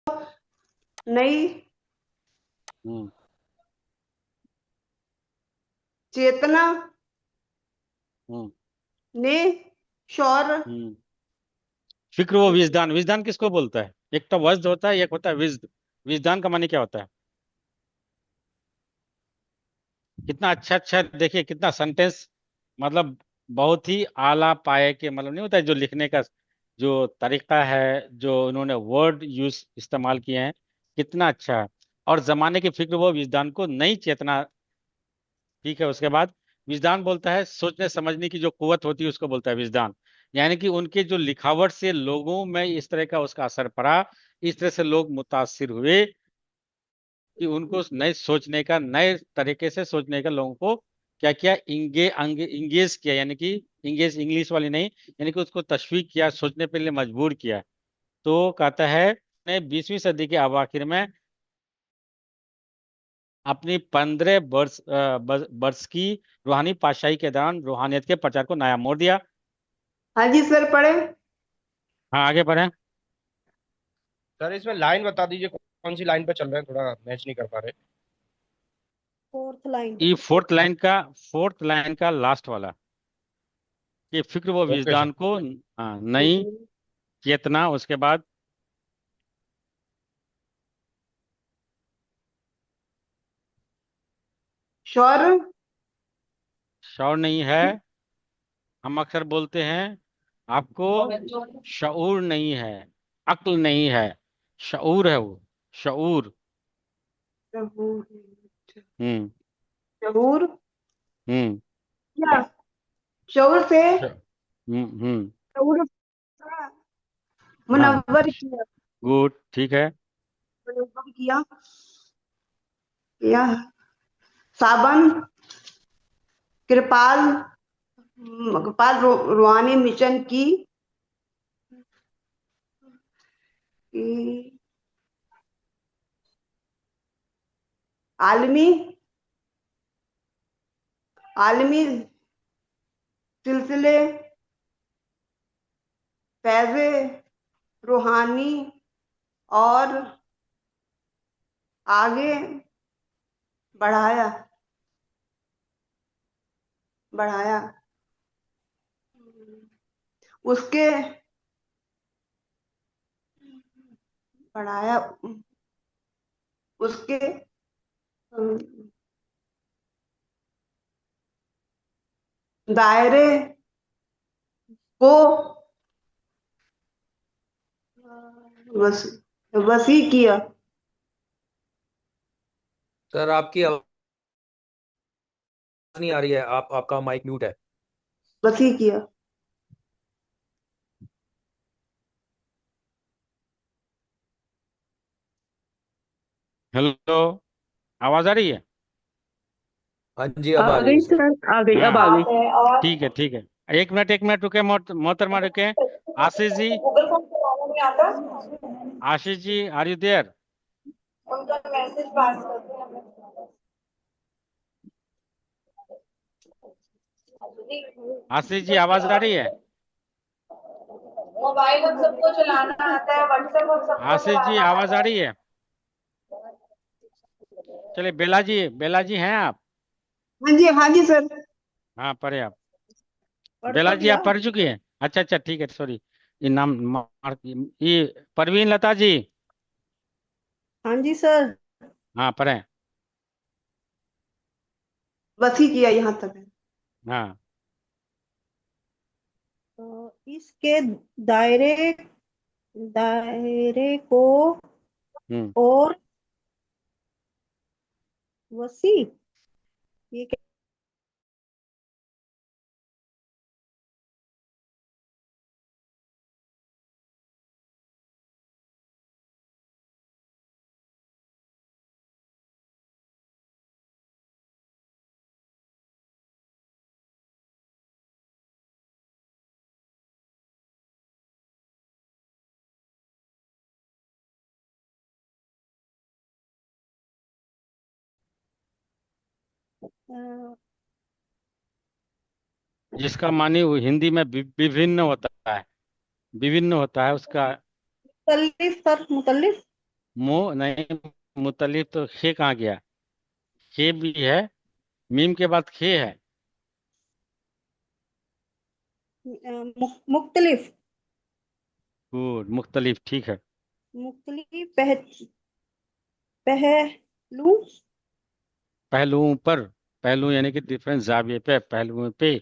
नई हम्म। चेतना हम्म। ने शौर हम्म। फिक्र वो विजदान, विजदान किसको बोलता है? एक तो वज्द होता है, एक होता है विजद। विजदान का माने क्या होता है? कितना अच्छा अच्छा, देखिए कितना सेंटेंस, मतलब बहुत ही आला पाए के, मतलब नहीं होता है जो लिखने का जो तरीका है, जो उन्होंने वर्ड यूज इस्तेमाल किए हैं, कितना अच्छा है। और जमाने की फिक्र वो विजदान को नई चेतना। ठीक है, उसके बाद विजदान बोलता है सोचने समझने की जो कुवत होती है उसको बोलता है विजदान। यानी कि उनके जो लिखावट से लोगों में इस तरह का उसका असर पड़ा, इस तरह से लोग मुतासिर हुए कि उनको उस नए सोचने का, नए तरीके से सोचने का, लोगों को क्या किया, इंगेज किया, यानी कि इंगेज इंग्लिश वाली नहीं, यानी कि उसको तशवीक किया, सोचने के लिए मजबूर किया। तो कहता है ने 20वीं सदी के अवाखिर में अपनी 15 वर्ष वर्ष की रूहानी पातशाही के दौरान रूहानियत के प्रचार को नया मोड़ दिया। हाँ जी सर, पढ़े। हाँ, आगे बढ़े। सर इसमें लाइन बता दीजिए, कौन सी लाइन पे चल रहे हैं, थोड़ा मैच नहीं कर पा रहे। Fourth line. ये फोर्थ लाइन का लास्ट वाला, कि फिक्र व ओके सर। विजदान को, हाँ, नई चेतना, उसके बाद शौर। शौर नहीं है। हम अक्सर बोलते हैं आपको शऊर नहीं है, अक्ल नहीं है, शऊर है वो, शऊर। शहूर। हम्म। शहूर हम्म। क्या? शहूर से हम्म। शहूर हाँ, मुनव्वर किया। गुड, ठीक है। मुनव्वर किया साबन कृपाल कृपाल रूहानी मिशन की आलमी आलमी सिलसिले फैज़े रूहानी और आगे बढ़ाया बढ़ाया उसके बढ़ाया उसके दायरे को वस, वसी किया। सर आपकी आवाज नहीं आ रही है, आपका माइक म्यूट है। वसी किया। हेलो, आवाज आ रही है? हाँ जी, आ अब आ रही है गई सर। सर, आ गई, अब आ हाँ, गई। ठीक है, ठीक है। एक मिनट, एक मिनट रुके, मोहतरमा रुके। आशीष जी, गूगल फॉर्म चलाना नहीं आता। Ashish ji, are you there? उनका मैसेज पास करते हैं। आशीष जी, आवाज आ रही है? मोबाइल हम सबको चलाना आता है, व्हाट्सएप हम सबको आशीष जी, चलाना आवाज आता आ है। रही है? चलिए, बेला जी, बेला जी हैं आप? हाँ जी, हाँ जी सर। हाँ, पढ़े आप। पढ़ बेला तो जी, लिया। आप पढ़ चुकी हैं? अच्छा अच्छा, ठीक है, सॉरी। ये नाम ये परवीन लता जी। हाँ जी सर। हाँ, पढ़े। वसी किया यहाँ तक है। हाँ। इसके दायरे दायरे को हम्म। और वसी, ये क्या? अ, जिसका माने वो हिंदी में विभिन्न होता है, विभिन्न होता है उसका। मुतल्लिफ सर, मुतल्लिफ। मो नहीं, मुतलिफ तो खे कहाँ गया? खे भी है, मीम के बाद खे है। मुख्तलिफ। गुड, मुख्तलिफ ठीक है। मुख्तलिफ पहलू। पहलुओं पर, पहलू यानी कि डिफरेंट जाविये पे, पहलुओं पे,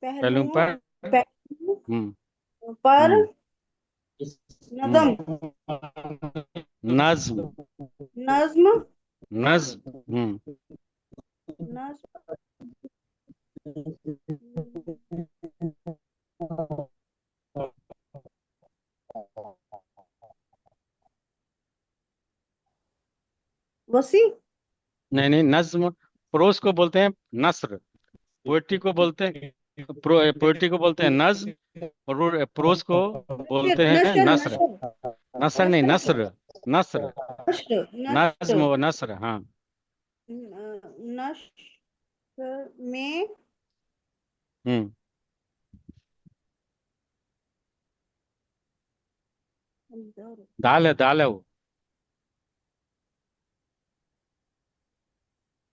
पहलुओं पहलुओं पर। पहलू हम्म पर हम्म नज़म। नज्म, नज्म। नज्म। नज्म। वसी। नहीं नहीं, नज्म प्रोस को बोलते हैं नस्र, पोएट्री को बोलते हैं पोएट्री को बोलते हैं नज्म, और प्रोस को बोलते हैं नशर नस्र। नशर नसर नहीं, नशर नस्र, नस्र। नशर नज्म नशर व नस्र, हाँ। नशर में हम्म दाल है वो,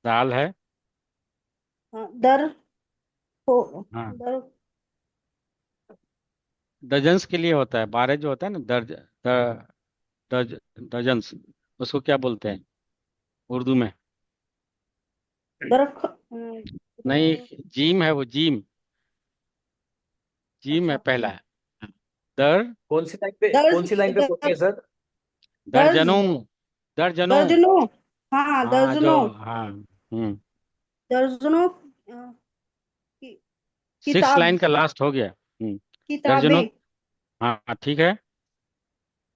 दाल है। हाँ, दर हो हाँ, दर डजन्स के लिए होता है, 12 जो होता है ना, दर्ज, डजन्स, उसको क्या बोलते हैं उर्दू में? दरख नहीं, जीम है वो, जीम, जीम है अच्छा पहला है। दर, कौन सी लाइन पे पढ़ते हैं सर? दर्ज दर्जनों, दर्जनों। दर्जनों। हाँ हाँ जो, दर्जनों। हाँ। दर्जनों की, सिक्स किताब लाइन का लास्ट हो गया। दर्जनों। किताबें हाँ ठीक है।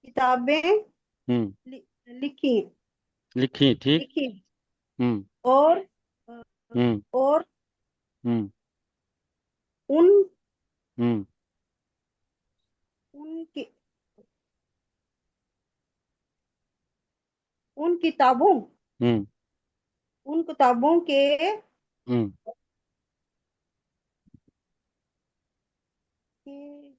किताबें हम्म लिखी लिखी, ठीक। लिखी हम्म और अ, हम्म और हम्म उन हम्म उनकी उन किताबों हम्म उन किताबों हम्म के,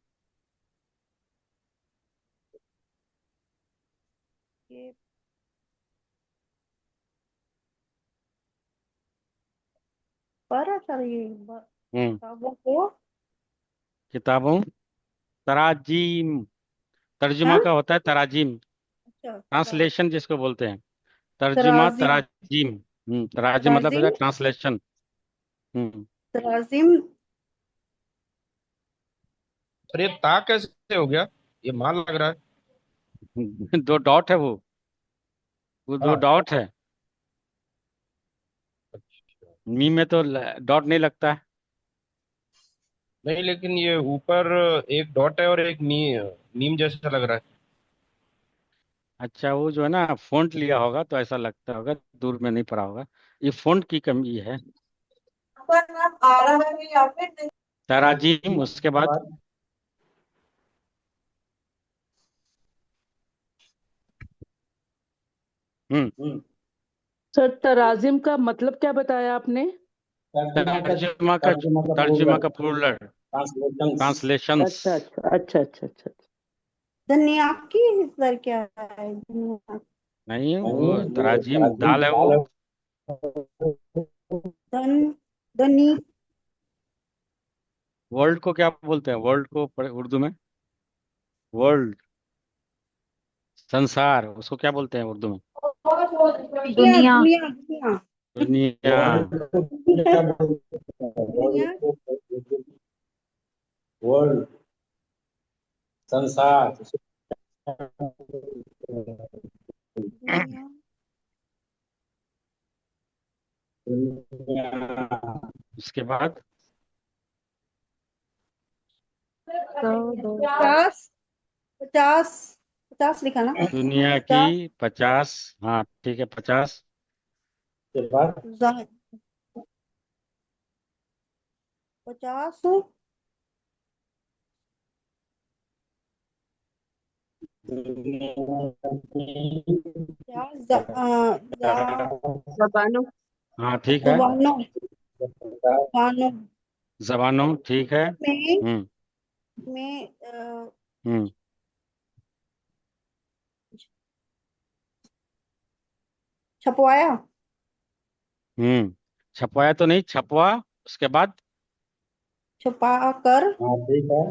के पर चाहिए हम्म किताबों को। किताबों, तराजीम, तर्जुमा हाँ का होता है तराजीम, अच्छा ट्रांसलेशन जिसको बोलते हैं, तर्जुमा तराजीम तराजीम। तराजीम मतलब होता तराजीम है ट्रांसलेशन। हम्म तराजीम सर ये ता कैसे हो गया? ये मान लग रहा है। दो डॉट है वो दो हाँ। डॉट है। अच्छा। मीम में तो डॉट नहीं लगता है। नहीं लेकिन ये ऊपर एक डॉट है और एक मीम जैसा लग रहा है। अच्छा, वो जो है ना, फ़ॉन्ट लिया होगा तो ऐसा लगता होगा, दूर में नहीं पड़ा होगा। ये फ़ॉन्ट की कमी है। पर नाम आ रहा है या फिर नहीं? तराजीम, उसके बाद हम्म सर तराजिम का मतलब क्या बताया आपने? तर्जुमा का, तर्जुमा का प्लूरल, ट्रांसलेशंस। अच्छा अच्छा अच्छा अच्छा अच्छा अच्छा। दुनिया की सर क्या है दुनिया नहीं, वो तराजीम दाल है वो। धन धनी वर्ल्ड को क्या बोलते हैं, वर्ल्ड को उर्दू में? वर्ल्ड, संसार, उसको क्या बोलते हैं उर्दू में? दुनिया दुनिया। दुनिया दुनिया दुनिया। दुनिया दुनिया उसके बाद 50 50 50 लिखा ना दुनिया की 50 50, हाँ ठीक है, 50। जा- 50 जबानों। हाँ ठीक है। जुबानों जुबानों जबानों, ठीक है। में हम्म में हम्म छपवाया। छपवाया तो नहीं, छपवा, उसके बाद। छुपा कर। हाँ ठीक है।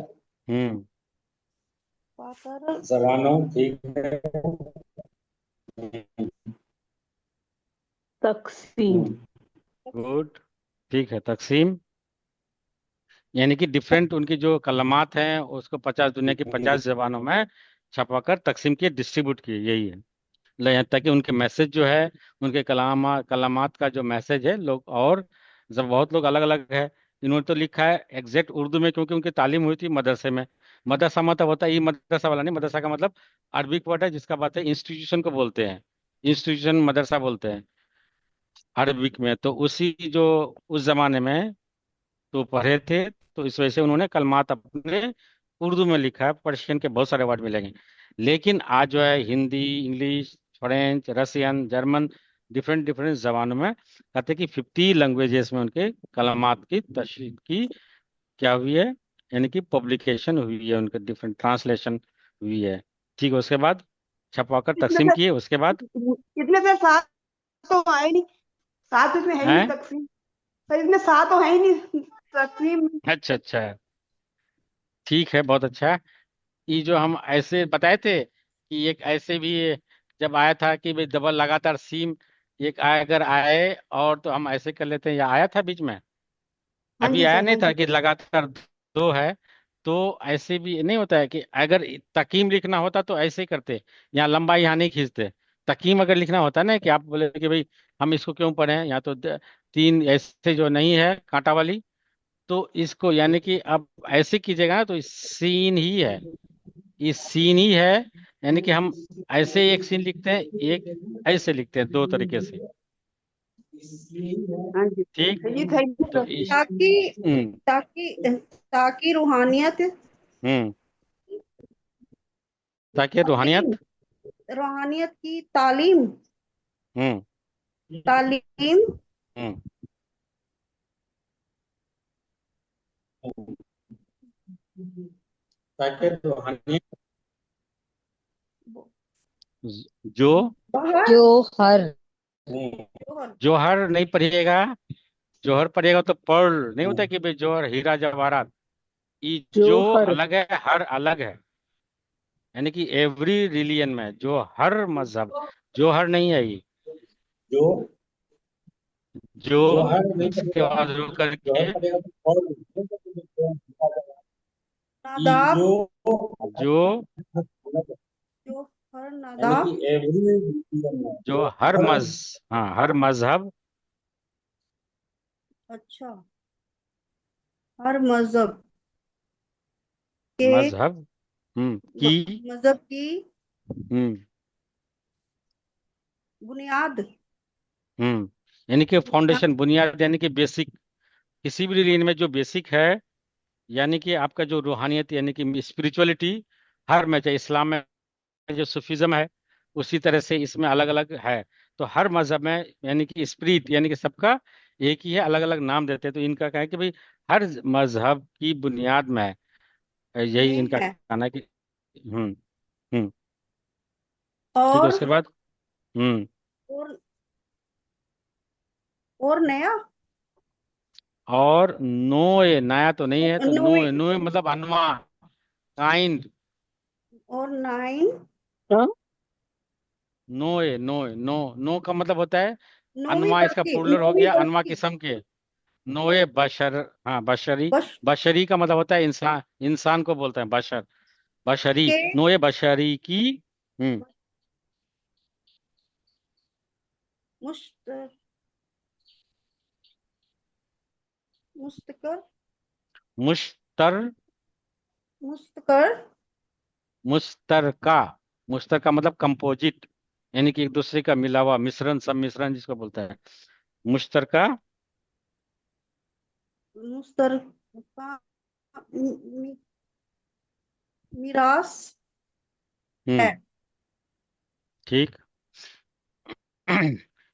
हम्म छुपा कर। जबानो ठीक है। तकसीम। गुड, ठीक है, तकसीम। यानी कि डिफरेंट उनकी जो कलमात हैं उसको 50 दुनिया की 50 जबानों में छपवाकर तकसीम किए, डिस्ट्रीब्यूट किए, यही है। यहाँ ताकि उनके मैसेज जो है, उनके कलामात का जो मैसेज है, लोग और जब बहुत लोग अलग अलग है। इन्होंने तो लिखा है एग्जैक्ट उर्दू में, क्योंकि उनकी तालीम हुई थी मदरसे में। मदरसा मतलब होता है, ये मदरसा वाला नहीं, मदरसा का मतलब अरबिक वर्ड है जिसका बात है इंस्टीट्यूशन को बोलते हैं। इंस्टीट्यूशन मदरसा बोलते हैं अरबिक में। तो उसी जो उस जमाने में तो पढ़े थे, तो इस वजह से उन्होंने कलमात अपने उर्दू में लिखा है। पर्शियन के बहुत सारे वर्ड मिलेंगे, लेकिन आज जो है Hindi, English, French, Russian, German, different different जबानों में कहते हैं कि 50 लैंग्वेजेस में उनके कलमात की तशरीह की क्या हुई है, यानी कि पब्लिकेशन हुई है, उनके डिफरेंट ट्रांसलेशन हुई है। ठीक है, उसके बाद छपवाकर इसमें तकसीम से किए, उसके बाद इसमें से सात तो आए नहीं। सात इसमें है ही नहीं हैं। तकसीम। पर इसमें सात तो है ही नहीं तकसीम। अच्छा अच्छा, ठीक है, बहुत अच्छा। ये जो हम ऐसे बताए थे कि एक ऐसे भी जब आया था कि भाई डबल लगातार सीम एक अगर आए और तो हम ऐसे कर लेते हैं, या आया था बीच में। हाँ अभी जी आया सर, नहीं हाँ था जी। कि लगातार दो है। तो ऐसे भी नहीं होता है कि अगर तकीम लिखना होता तो ऐसे ही करते, यहाँ लंबा यहाँ नहीं खींचते। तकीम अगर लिखना होता ना, कि आप बोले कि भाई हम इसको क्यों पढ़े, यहाँ तो तीन ऐसे जो नहीं है कांटा वाली, तो इसको यानी कि अब ऐसे कीजिएगा ना, तो सीन ही है, ये सीन ही है। यानी कि हम ऐसे एक सीन लिखते हैं, एक ऐसे लिखते हैं, दो तरीके से। हाँ जी, ठीक। थैंक यू तो सर। इस ताकि हम्म ताकि ताकि रूहानियत हम्म ताकि तालीम रूहानियत। रूहानियत की तालीम हम्म तालीम हम्म ताकि रूहानियत जो बाहर जोहर। जौहर नहीं पढ़िएगा। जौहर पढ़िएगा तो पर्ल नहीं होता कि भाई जौहर हीरा जवाहरात। ये जो जोहर। अलग है, हर अलग है। यानी कि एवरी रिलीजन में जो हर मजहब, जौहर नहीं है ये। जो जो जो हर नहीं उसके पड़ेगा, बाद रो जो हर करके पड़ेगा तो और ये नादाब जो जो जो हर यानी नादाब कि एवरी जो हर मज हाँ, हर मजहब अच्छा हर मजहब के मजहब की मजहब की हम्म बुनियाद यानी कि बुनियाद फाउंडेशन, बुनियाद, यानी कि बेसिक। किसी भी रिलीजन में जो बेसिक है, यानी कि आपका जो रूहानियत यानी कि स्पिरिचुअलिटी, हर में, चाहे इस्लाम में जो सूफिज्म है, उसी तरह से इसमें अलग अलग है। तो हर मजहब में यानी कि स्पिरिट यानी कि सबका एक ही है, अलग अलग नाम देते हैं। तो इनका क्या है कि भाई हर मजहब की बुनियाद में है, यही में इनका है कहना है कि हम्म हम्म ठीक है, और उसके बाद हम्म और और नया नोए, नया तो नहीं है, तो नोए नोए, नोए मतलब अनवा, काइंड। और नाइन हाँ? नोए, नोए, नो, नो का मतलब होता है नौवीं अनवा, इसका बरकी प्लूरल हो नौवीं गया, अनवा बरकी किस्म के। नोए बशर, हाँ बशरी। बश बशरी का मतलब होता है इंसान, इंसान को बोलते हैं बशर, बशरी। के नोए बशरी की हम्म मुस्त मुस्तकर मुश्तर मुस्तकर मुश्तरका। मुश्तरका मतलब कंपोजिट, यानी कि एक दूसरे का मिला हुआ मिश्रण, सम्मिश्रण जिसको बोलता है मुश्तरका। मुस्तर का मि- मिरास है हम्म ठीक।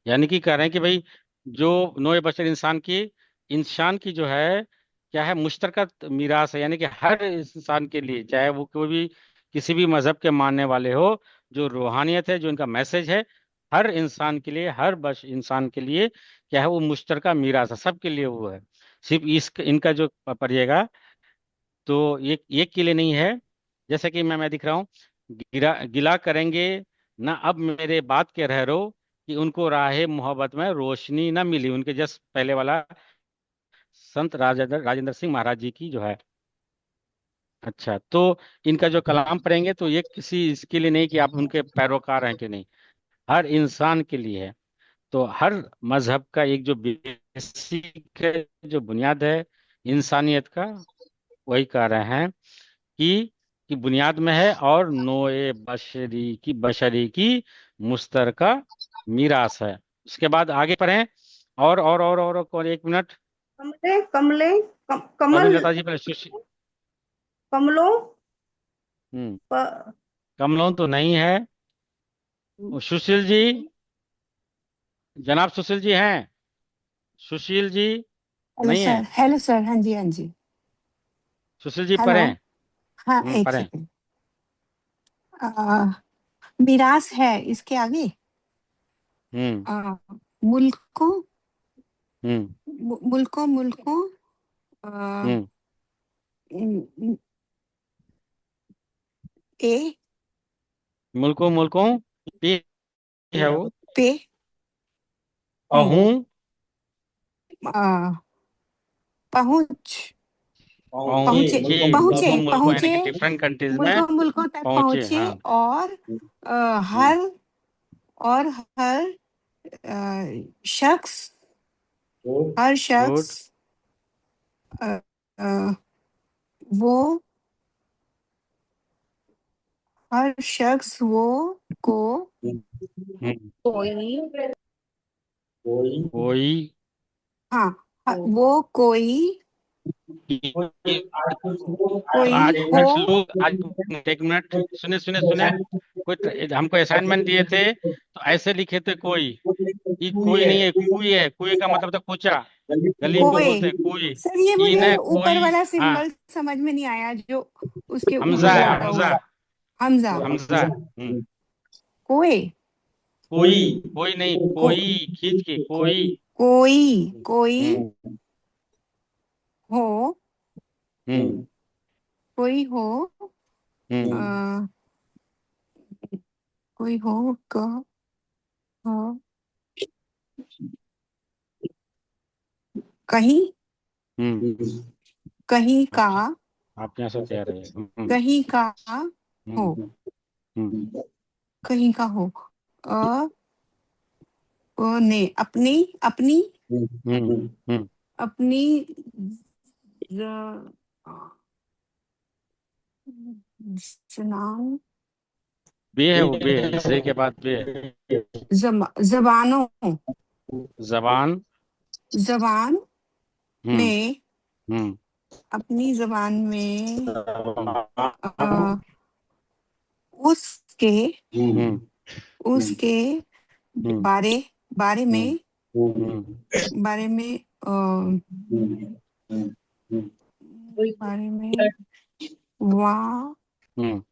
यानी कि कह रहे हैं कि भाई जो नोए बशर इंसान की जो है क्या है, मुश्तरका मीरास है। यानी कि हर इंसान के लिए, चाहे वो कोई भी किसी भी मजहब के मानने वाले हो, जो रूहानियत है, जो इनका मैसेज है, हर इंसान के लिए, हर बश इंसान के लिए क्या है, वो मुश्तरका मीरास है, सबके लिए वो है। सिर्फ इस इनका जो पढ़िएगा तो ये एक के लिए नहीं है। जैसे कि मैं दिख रहा हूँ, गिला करेंगे ना अब मेरे बात के रह रो, कि उनको राहे मोहब्बत में रोशनी ना मिली, उनके जस्ट पहले वाला संत राजेंद्र राजेंद्र सिंह महाराज जी की जो है। अच्छा, तो इनका जो कलाम पढ़ेंगे तो ये किसी इसके लिए नहीं कि आप उनके पैरोकार हैं कि नहीं, हर इंसान के लिए है। तो हर मजहब का एक जो बेसिक जो बुनियाद है इंसानियत का, वही कह रहे हैं कि बुनियाद में है, और नोए बशरी की मुश्तरका मीरास है। उसके बाद आगे पढ़ें। और एक मिनट। कमले कमले कमल कमल लता जी पहले कमलों हम्म प- कमलों तो नहीं है। वो सुशील जी, जनाब सुशील जी हैं? सुशील जी हेलो नहीं है? सर, हेलो सर, हाँ जी, हाँ जी। सुशील जी हेलो। पढ़ें। हाँ, एक पढ़ें। सेकंड। मिरास है इसके आगे। हम्म आ, मुल्कों हम्म मुल्कों मुल्कों आ, हम्म न- ए मुल्कों पे है वो। पे अहूं आ, पहुंच पहुंचे पहुंचे, पहुंचे मुल्कों यानी पहुंचे कि डिफरेंट कंट्रीज में मुल्कों मुल्कों तक पहुंचे। पहुंचे। हाँ। और आ, हम्म हर और शख्स हर गुड। शख्स आ, आ, वो हर शख्स वो को हम्म कोई कोई हाँ वो कोई कोई आज हो कुछ लोग आज, एक मिनट, सुने सुने सुने। हमको असाइनमेंट दिए थे तो ऐसे लिखे थे कोई, ये कोई नहीं है, कुई है। कुई का मतलब था कुचा, गली को कोई। बोलते हैं कुई। सर, ये इन मुझे है ऊपर कोई। वाला हाँ, सिंबल समझ में नहीं आया जो उसके हमजा ऊपर है, लगा हुआ हमजा। है। हमजा। हमजा। कोई कोई, कोई नहीं, को, कोई खींच के कोई। कोई कोई हम्म हो हम्म कोई हो हम्म आ, कोई हो कहीं कहीं का अच्छा, आप यहाँ से कह रहे हैं। कहीं का हो हम्म हम्म कहीं का हो अ ने अपनी अपनी हम्म अपनी ज- जनान बे है वो, बे है, से के बाद बे है। जबानों जबान। जबान हम्म में हम्म अपनी जबान में अ, उसके हम्म उसके हम्म बारे बारे में हम्म बारे में बारे में वाह। हम्म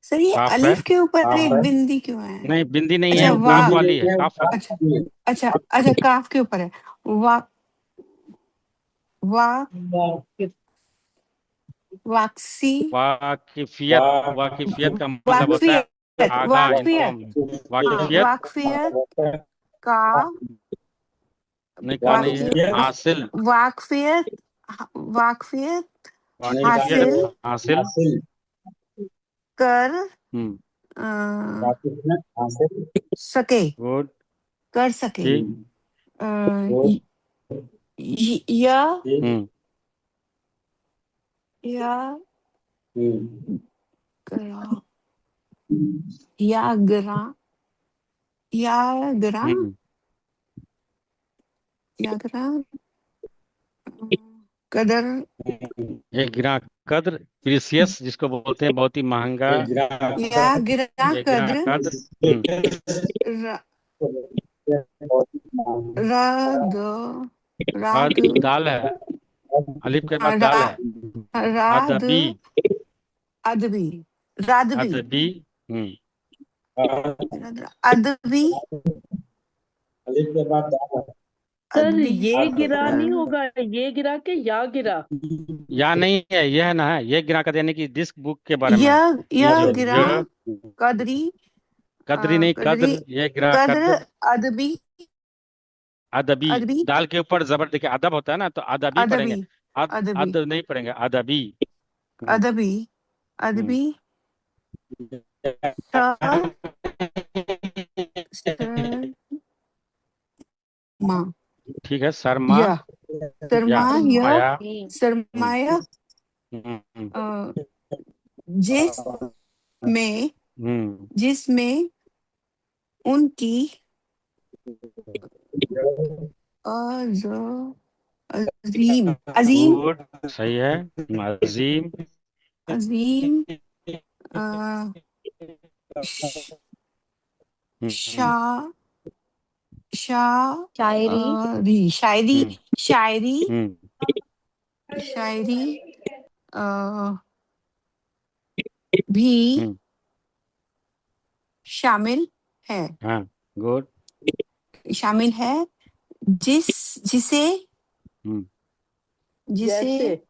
सर, ये काफ है? अलिफ के ऊपर एक बिंदी क्यों है? नहीं, बिंदी नहीं है, अच्छा, वो काफ वाह। वाली है, काफ है। अच्छा अच्छा अच्छा, काफ के ऊपर है। वाह वाह वाक्सी वाकिफियत। वाकिफियत का मतलब होता है वाकफियत आगा, वाकफियत इन्फॉर्म। हाँ, वाकिफियत वाकफियत का नहीं, का नहीं है, वाकफियत हासिल। वाकफियत वाकफियत वाकिफियत हासिल हासिल। कर हम्म अ, सके गुड। कर सके ठीक। अ, य- या हम्म या ग्रा या ग्रा या ग्रा हम्म या ग्रा कदर एक गिरा कद्र, प्रीसियस जिसको बोलते हैं, बहुत ही महंगा। या गिरा एक गिरा कद्र कद्र। र- राग राग दाल है, अलिफ के हाँ, बाद दाल है। राद अदबी। अदबी रादबी अदबी। हम्म अदबी अलिफ के बाद दाल है। सर अदबी ये गिरा नहीं सर होगा, ये गिरा के या गिरा। या नहीं है, यह ना है, ये गिरा कर यानी कि दिस बुक के बारे में है। यह जो गिरा यह कदरी कदरी नहीं, कदरी कद्र, ये गिरा कद्र कद्र। अदबी अदबी, अदबी दाल के ऊपर जबर, देखिए अदब होता है ना, तो अदबी अदबी पढ़ेंगे। अदबी अदब नहीं पढ़ेंगे, अदबी। अदबी हम्म। अदबी स सर माँ ठीक है, शर्मा या या शर्मा या माया। सरमाया हम्म। जिसमें हम्म। जिसमें उनकी अजीम अजीम गुड, सही है। अजीम। अजीम श- शा शायरी शायरी हम्म। शायरी हम्म। शायरी भी हम्म। शामिल है हाँ, गुड। शामिल है जिसे हम्म। जिसे जैसे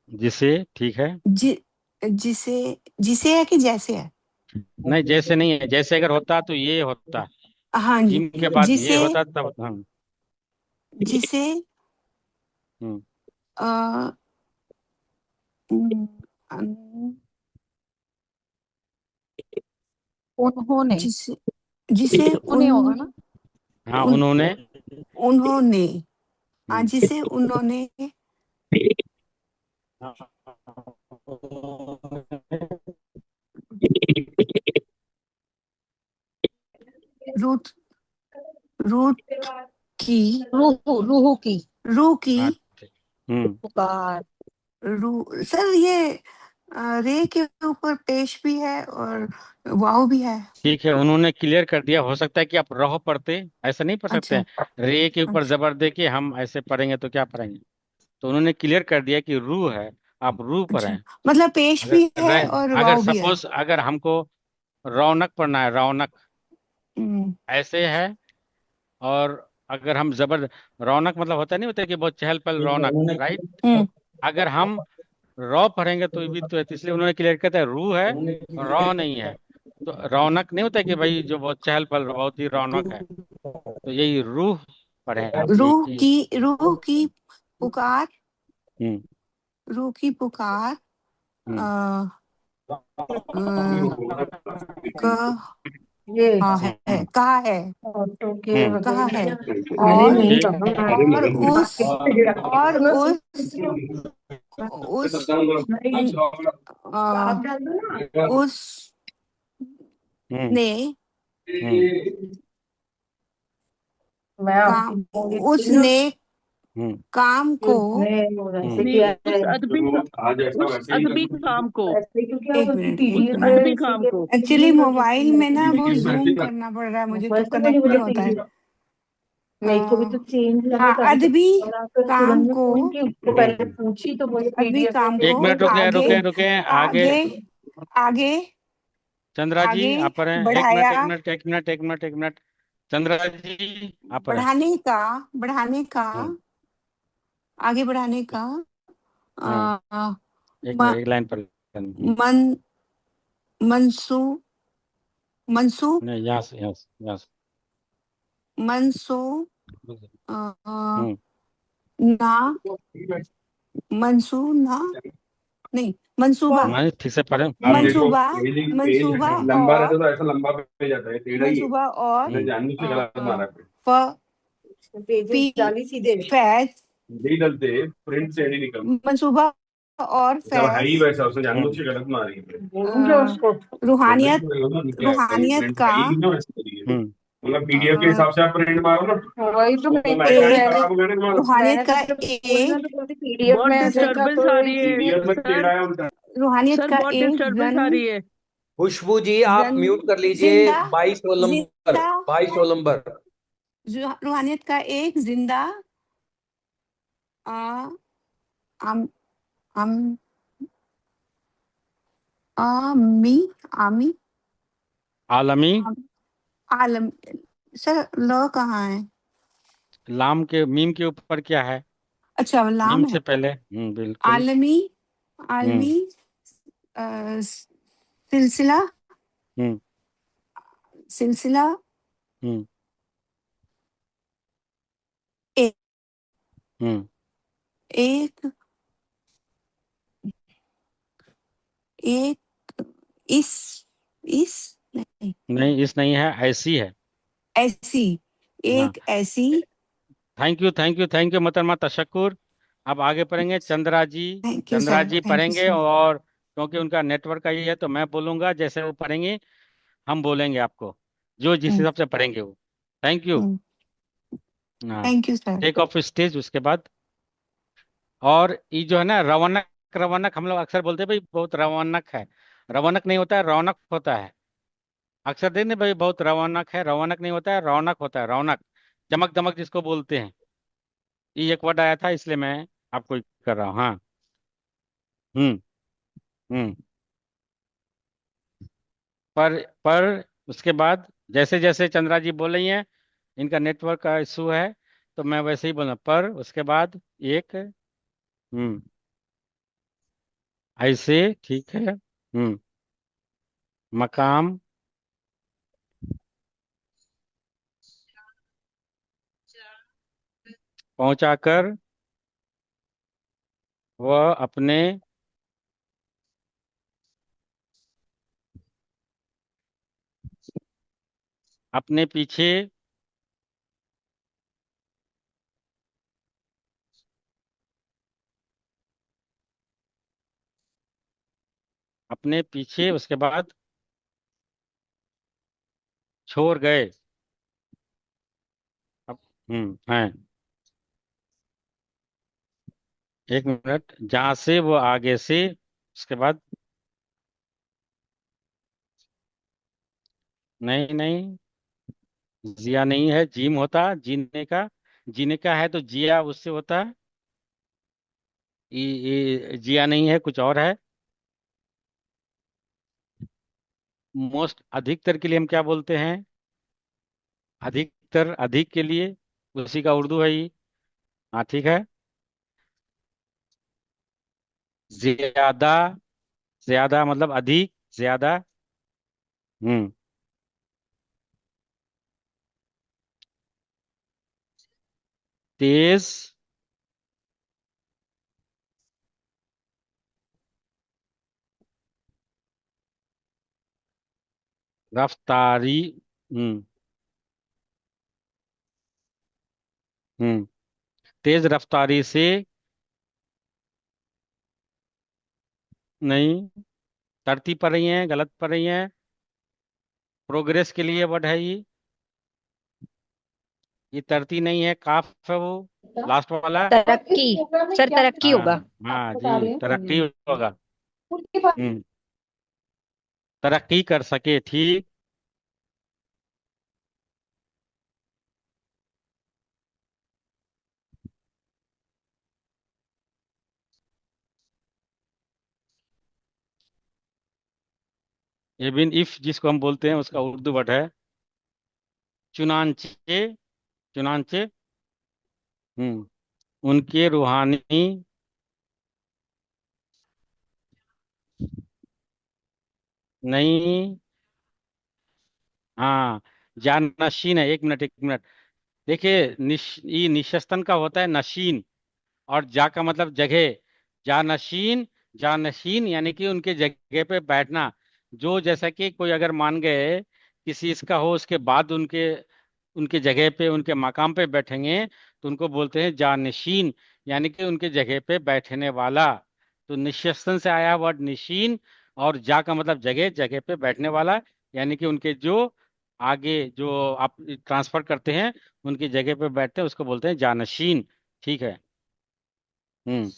जिसे, ठीक है। जि, जिसे है कि जैसे है नहीं, जैसे नहीं है, जैसे अगर होता तो ये होता, हाँ जी जिम के बाद ये जिसे होता तब। हाँ। जिसे हम्म। अ, अन- उन्होंने जिसे जिसे उन्हें होगा ना। हाँ, उन उन्होंने। उन्होंने हम्म। जिसे उन्होंने रूथ रूथ की रूह की रूह की हाँ, ठीक। पुकार। सर ये रे के ऊपर पेश भी है और वाव भी है ठीक है, उन्होंने क्लियर कर दिया। हो सकता है कि आप रह पढ़ते, ऐसा नहीं पढ़ सकते अच्छा हैं। रे के ऊपर अच्छा जबर दे के हम ऐसे पढ़ेंगे तो क्या पढ़ेंगे। तो उन्होंने क्लियर कर दिया कि रूह है, आप रूह अच्छा पढ़ें। मतलब पेश भी है अगर और अगर वाव भी है सपोज अगर हमको रौनक पढ़ना है, रौनक हम्म, ऐसे है। और अगर हम जबर, रौनक मतलब होता नहीं होता कि बहुत चहल पहल रौनक, राइट। हम्म, अगर हम रॉ पढ़ेंगे तो भी तो है, तो इसलिए उन्होंने क्लियर करता है रूह है, रॉ नहीं है। तो रौनक नहीं होता कि भाई जो बहुत चहल पहल, बहुत ही रौनक है। तो यही रूह पढ़े आप, एक ही। रूह की पुकार हम्म। रूह की पुकार हम्म। आ, कहा ये है कहा है ऑटो के हम्म। कहा है अरे और नहीं ठीक। और उस आप डाल दो ना। उस हम्म। ने हम्म। मैं आपकी काम उसने हम्म। काम को उसने वैसे हम्म। नहीं, किया उस है अदबी उस अदबी काम को, वैसे क्योंकि एक आप उसकी मिनट उस एक पीडीएफ मिनट अदबी में काम को। एक्चुअली मोबाइल में ना वो जूम करना पड़ रहा है मुझे तो वैसे मुझे कनेक्ट नहीं बोले होता है पीडीएफ मेरे को भी तो चेंज लगा हाँ तभी तो अदबी और आपको काम तुरंत में को फोन की उसको पहले पूछी तो बोले अदबी पीडीएफ में काम फिर को एक मिनट बोले रुके आगे रुके रुके, आगे। आगे आगे चंद्रा जी आगे आप पर हैं, एक मिनट, एक बढ़ाया मिनट, एक मिनट, एक मिनट, एक मिनट। चंद्रा जी आप पर हैं। बढ़ाने का हम्म। आगे बढ़ाने का हाँ, आ, एक म, मिनट, एक लाइन पर। मन मनसू मनसू नहीं, यहाँ से, यहाँ से, यहाँ से। मनसू हम्म। ना मनसू ना नहीं मंसूबा नहीं, ठीक से पढ़े। आप देखो मंसूबा पेज पेज मंसूबा लंबा और रहता तो ऐसा लंबा पेज आता है, टेढ़ा ही है। मंसूबा और मैंने जानबूझ से गलत मारा है। फ पेजेस पी डाली सीधे फैज नहीं डलते, प्रिंट से नहीं निकलते। मंसूबा और बेचारा है ही फैज वैसा, उसने जानबूझ से गलत मारी है। बोलूंगे उसको बोलना ही रूहानियत पड़ेगा ना, क्या है, रूहानियत प्रिंट का है ही ना वैसे तरीके से। हम्म। मतलब पीडीएफ के हिसाब से आप प्रिंट मारो ना, वही तो तो मैं मैकेनिक एक खराब हो गया ना तुम्हारा। रूहानियत मैंने तो का जब स्कूल में एक तो बोलती पीडीएफ बहुत में ऐसे था डिस्टरबेंस तो आ रही है पीडीएफ में सर। टेढ़ा है उल्टा। रूहानियत सर का बहुत एक डिस्टरबेंस आ रही है। खुशबू जी आप जन म्यूट कर लीजिए। जिंदा 22 नंबर, जिंदा 22 नंबर। रूहानियत का एक जिंदा आ, आम आम आमी आमी आलमी। आलम। सर ल कहाँ है? लाम के मीम के ऊपर क्या है? अच्छा मीम लाम से है। पहले बिल्कुल। आलमी। आलमी। सिलसिला। हम्म सिलसिला। हम्म एक। हम्म एक। एक। इस नहीं। नहीं, इस नहीं है, ऐसी है। ऐसी। हाँ, एक ऐसी। Thank you thank you thank you मोहतरमा तशक्कुर। अब आगे पढ़ेंगे Chandra ji. Thank you Chandra sir, जी थैंक यू पढ़ेंगे, सर। और क्योंकि उनका नेटवर्क का ही है तो मैं बोलूंगा, जैसे वो पढ़ेंगे हम बोलेंगे आपको, जो जिस हिसाब से पढ़ेंगे वो। Thank you. हाँ, thank you sir. Take off stage उसके बाद। और ये जो है ना, रवनक, रवनक हम लोग अक्सर बोलते हैं भाई बहुत रवनक है। रवनक नहीं होता है, रौनक होता है। अक्सर देखने भाई बहुत रवनक है, रवनक नहीं होता है, रौनक होता है, रौनक। चमक दमक जिसको बोलते हैं। ये एक वर्ड आया था इसलिए मैं आपको कर रहा हूँ। हाँ। हम्म हम्म पर उसके बाद जैसे जैसे चंद्रा जी बोल रही हैं, इनका नेटवर्क का इशू है, तो मैं वैसे ही बोलूँ। पर उसके बाद एक ऐसे, ठीक है। मकाम पहुंचाकर वह अपने अपने पीछे अपने पीछे उसके बाद छोड़ गए। अब हैं। एक मिनट, जहां से वो आगे से, उसके बाद नहीं नहीं, जिया नहीं है, जीम होता जीने का। जीने का है तो जिया उससे होता है। ये जिया नहीं है, कुछ और है। मोस्ट, अधिकतर के लिए हम क्या बोलते हैं? अधिकतर, अधिक के लिए उसी का उर्दू है ये। हाँ ठीक है। ज्यादा, ज्यादा मतलब अधिक, ज्यादा। हम्म तेज रफ्तारी। हम्म हम्म तेज रफ्तारी से। नहीं, तरती पढ़ रही हैं, गलत पढ़ रही हैं। प्रोग्रेस के लिए वर्ड है ये तरती नहीं है, काफ है वो, लास्ट वाला। तरक्की। सर तरक्की हाँ। होगा। हाँ जी, तरक्की होगा। हम्म तरक्की कर सके, ठीक। इवन इफ जिसको हम बोलते हैं उसका उर्दू वर्ड है चुनांचे। चुनांचे। उनके रूहानी, नहीं। हाँ, जानशीन है। एक मिनट एक मिनट। देखिए, ये निशस्तन का होता है नशीन, और जा का मतलब जगह। जानशीन, जानशीन यानी कि उनके जगह पे बैठना। जो जैसा कि कोई अगर मान गए किसी इसका हो, उसके बाद उनके उनके जगह पे, उनके मकाम पे बैठेंगे, तो उनको बोलते हैं जानशीन, यानी कि उनके जगह पे बैठने वाला। तो निशस्तन से आया वर्ड निशीन, और जा का मतलब जगह, जगह पे बैठने वाला, यानी कि उनके जो आगे जो आप ट्रांसफर करते हैं, उनकी जगह पे बैठते हैं, उसको बोलते हैं जानशीन। ठीक है। हम्म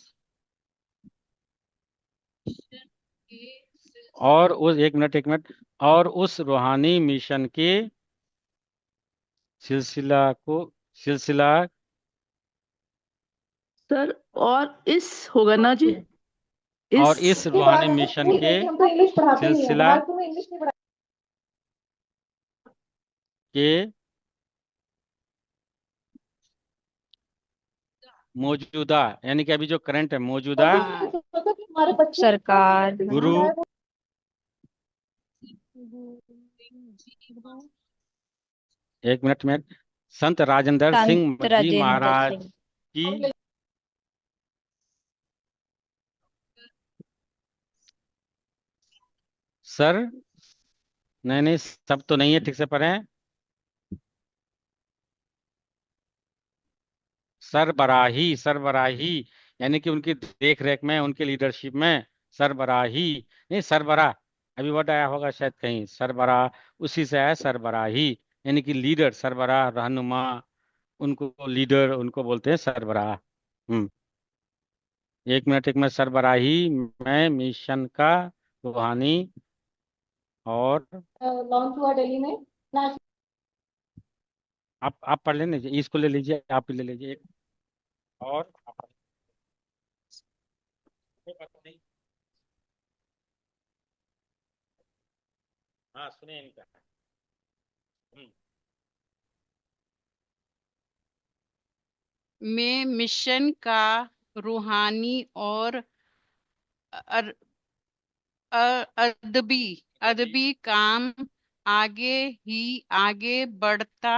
और उस, एक मिनट एक मिनट, और उस रूहानी मिशन के सिलसिला को, सिलसिला, सर और इस होगा ना जी? और इस। इस रूहानी मिशन के हम तो इंग्लिश पढ़ाते नहीं है, सिलसिला, बाहर तुम्हें इंग्लिश नहीं के मौजूदा, यानी कि अभी जो करंट है मौजूदा सरकार गुरु, एक मिनट में, संत राजेंद्र सिंह संत जी राजेंद्र महाराज सिंह की सर, नहीं नहीं सब तो नहीं है, ठीक से पढ़ें। सरबराही, सरबराही, यानी कि उनकी देख रेख में, उनकी लीडरशिप में सरबराही, नहीं सरबराह, अभी वर्ड आया होगा शायद कहीं, सरबराह उसी से आया सरबराही, यानी कि लीडर, सरबराह रहनुमा, उनको लीडर उनको बोलते हैं सरबराह। एक मिनट सरबराही में मिशन का रूहानी और लॉन्च हुआ दिल्ली में आप पढ़ लेने, इसको ले लीजिए, आप ले लीजिए एक और हाँ सुनिए इनका। में मिशन का रूहानी और अदबी अदबी काम आगे ही आगे बढ़ता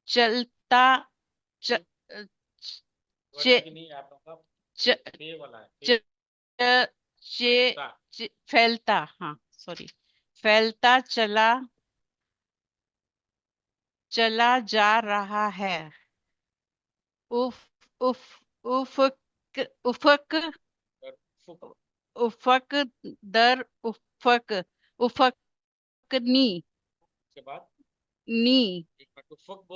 चलता च, चे, च, च, फैलता, हाँ सॉरी, फैलता चला जा रहा है। उफ उफ उफक उफक उफक दर उफक उफकनी के बाद नी उफुक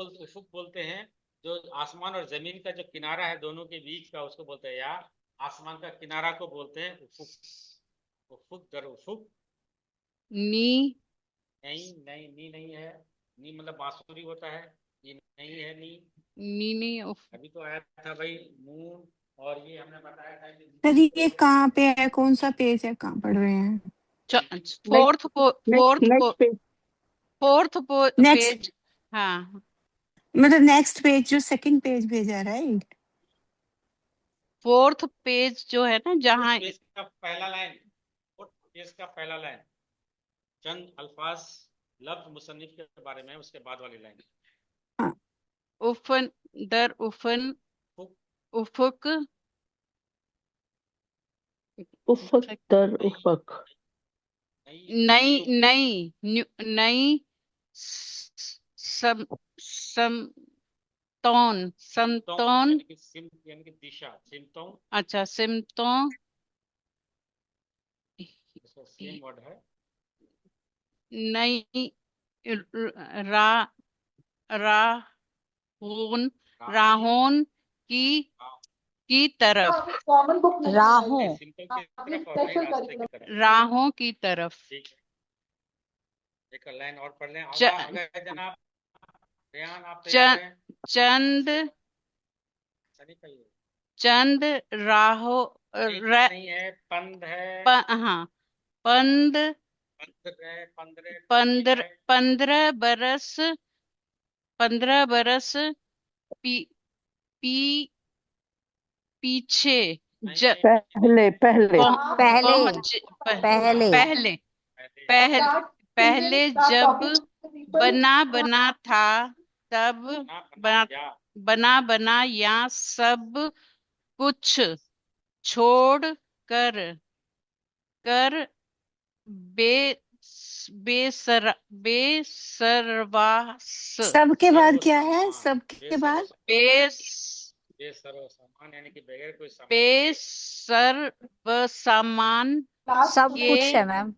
बोलते हैं जो आसमान और जमीन का जो किनारा है दोनों के बीच का, उसको बोलते हैं, या आसमान का किनारा को बोलते हैं उफुक। उफुक दर उफुक नी नहीं है, नी मतलब बांसुरी होता है, ये नहीं है नी। नी नहीं अभी तो आया था भाई मून, और ये हमने बताया था कि सर ये कहाँ पे है, कौन सा पेज है, कहाँ पढ़ रहे हैं? Fourth next page. Next, page, हाँ मतलब नेक्स्ट पेज जो सेकंड पेज भेजा, राइट? फोर्थ पेज जो है ना, जहाँ पेज का पहला लाइन, पेज का पहला लाइन, चंद अल्फाज लफ्ज मुसन्निफ के बारे में, उसके बाद वाली लाइन, हाँ, उफन दर उफन उफक उफक दर उफक, नई नई नई सम समतौन समतौन, यानी कि दिशा, सिमतों, अच्छा सिमतों, सेम वर्ड है, नई रा राहोन राहोन की तरफ, राहों सिंपल की तरफ और नहीं रास्ते की तरफ, राहों की तरफ। ठीक है, एक लाइन और पढ़ लें। च- आगे जनाब रेहान, आप च- तैयार हैं? चंद राहो नहीं है, पंद है, हाँ पंद पंद्रह बरस पी, पी पीछे पहले पहले पहुंच पहले पहले जब बना था, तब बना या सब कुछ छोड़ कर बेसरवास सबके बाद क्या है, सबके बाद बेसरवसामान, यानी कि बगैर कोई सामान, बेसर्वसामान सब कुछ है के मैम।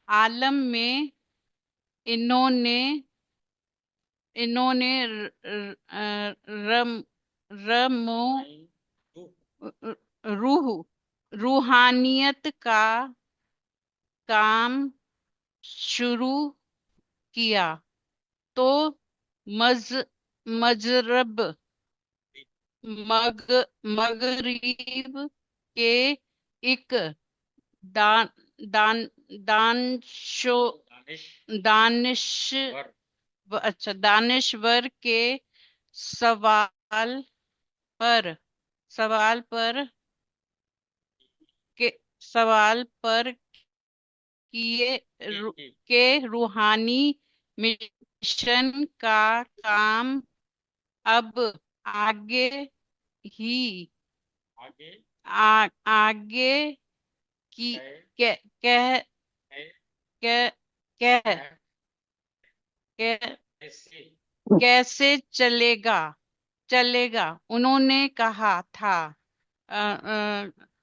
आलम में इन्होंने रमो रूहानियत का काम शुरू किया, तो मजरब मग मगरिब के एक दान दान दानशो दानिश अच्छा दानिश्वर के सवाल पर सवाल पर के सवाल पर के रूहानी मिशन का काम अब आगे ही आगे की कह कह कह कह कह कैसे चलेगा उन्होंने कहा था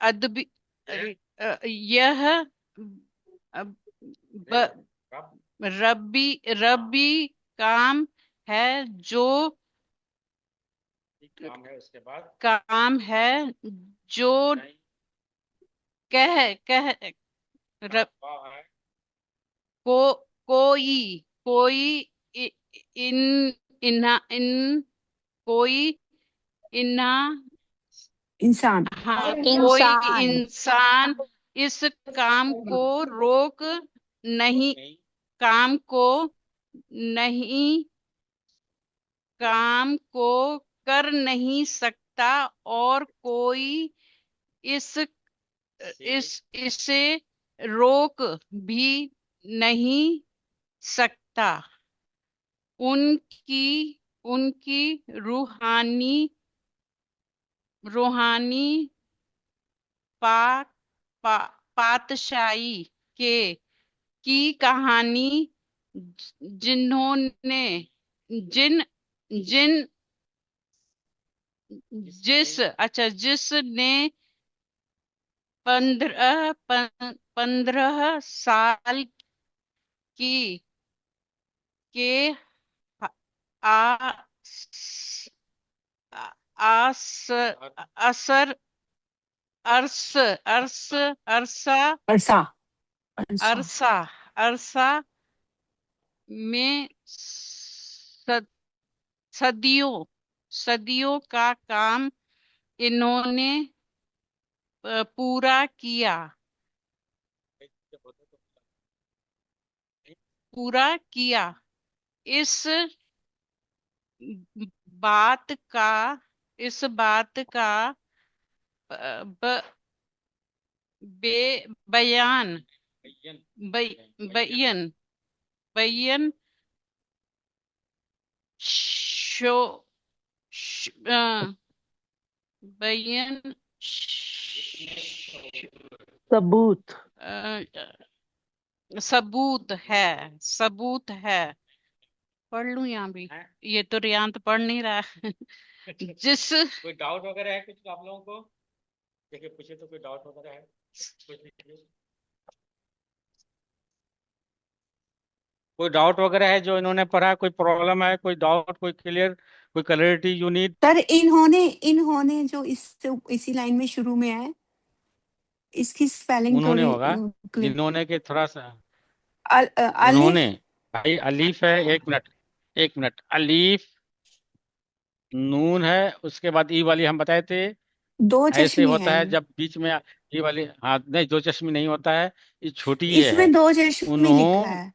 अदबी यह रब्बी काम है जो काम है जो कह कह रब कोई इन इन्हा इन कोई इन्हा इंसान हाँ कोई इंसान इस काम को रोक नहीं काम को नहीं काम को कर नहीं सकता और कोई इसे रोक भी नहीं सकता उनकी उनकी रूहानी पा, पा, पातशाही की कहानी जिन्होंने जिन जिन जिसने 15 साल की के आ, आस, असर अरस अरस अरसा अरसा अरसा अरसा में सदियों का काम इन्होंने पूरा किया इस बात का बयान शो बयान सबूत सबूत है पढ़ लूं यहाँ भी ये तो रियान तो पढ़ नहीं रहा जिस कोई डाउट वगैरह है कुछ आप लोगों को देखिए पूछे तो कोई डाउट वगैरह है कोई डाउट वगैरह है जो इन्होंने पढ़ा कोई प्रॉब्लम है कोई डाउट कोई क्लियर कोई क्लैरिटी यू नीड सर इन्होंने जो इसी लाइन में शुरू में है इसकी स्पेलिंग उन्होंने थोड़ी होगा जिन्होंने के थोड़ा सा अलिफ उन्होंने भाई अलीफ है एक मिनट अलीफ नून है उसके बाद ई वाली हम बताए थे दो ऐसे चश्मे होता हैं है जब बीच में ई वाली हाँ नहीं दो चश्मी नहीं होता है ये छोटी ये है इसमें दो चश्मे लिखा है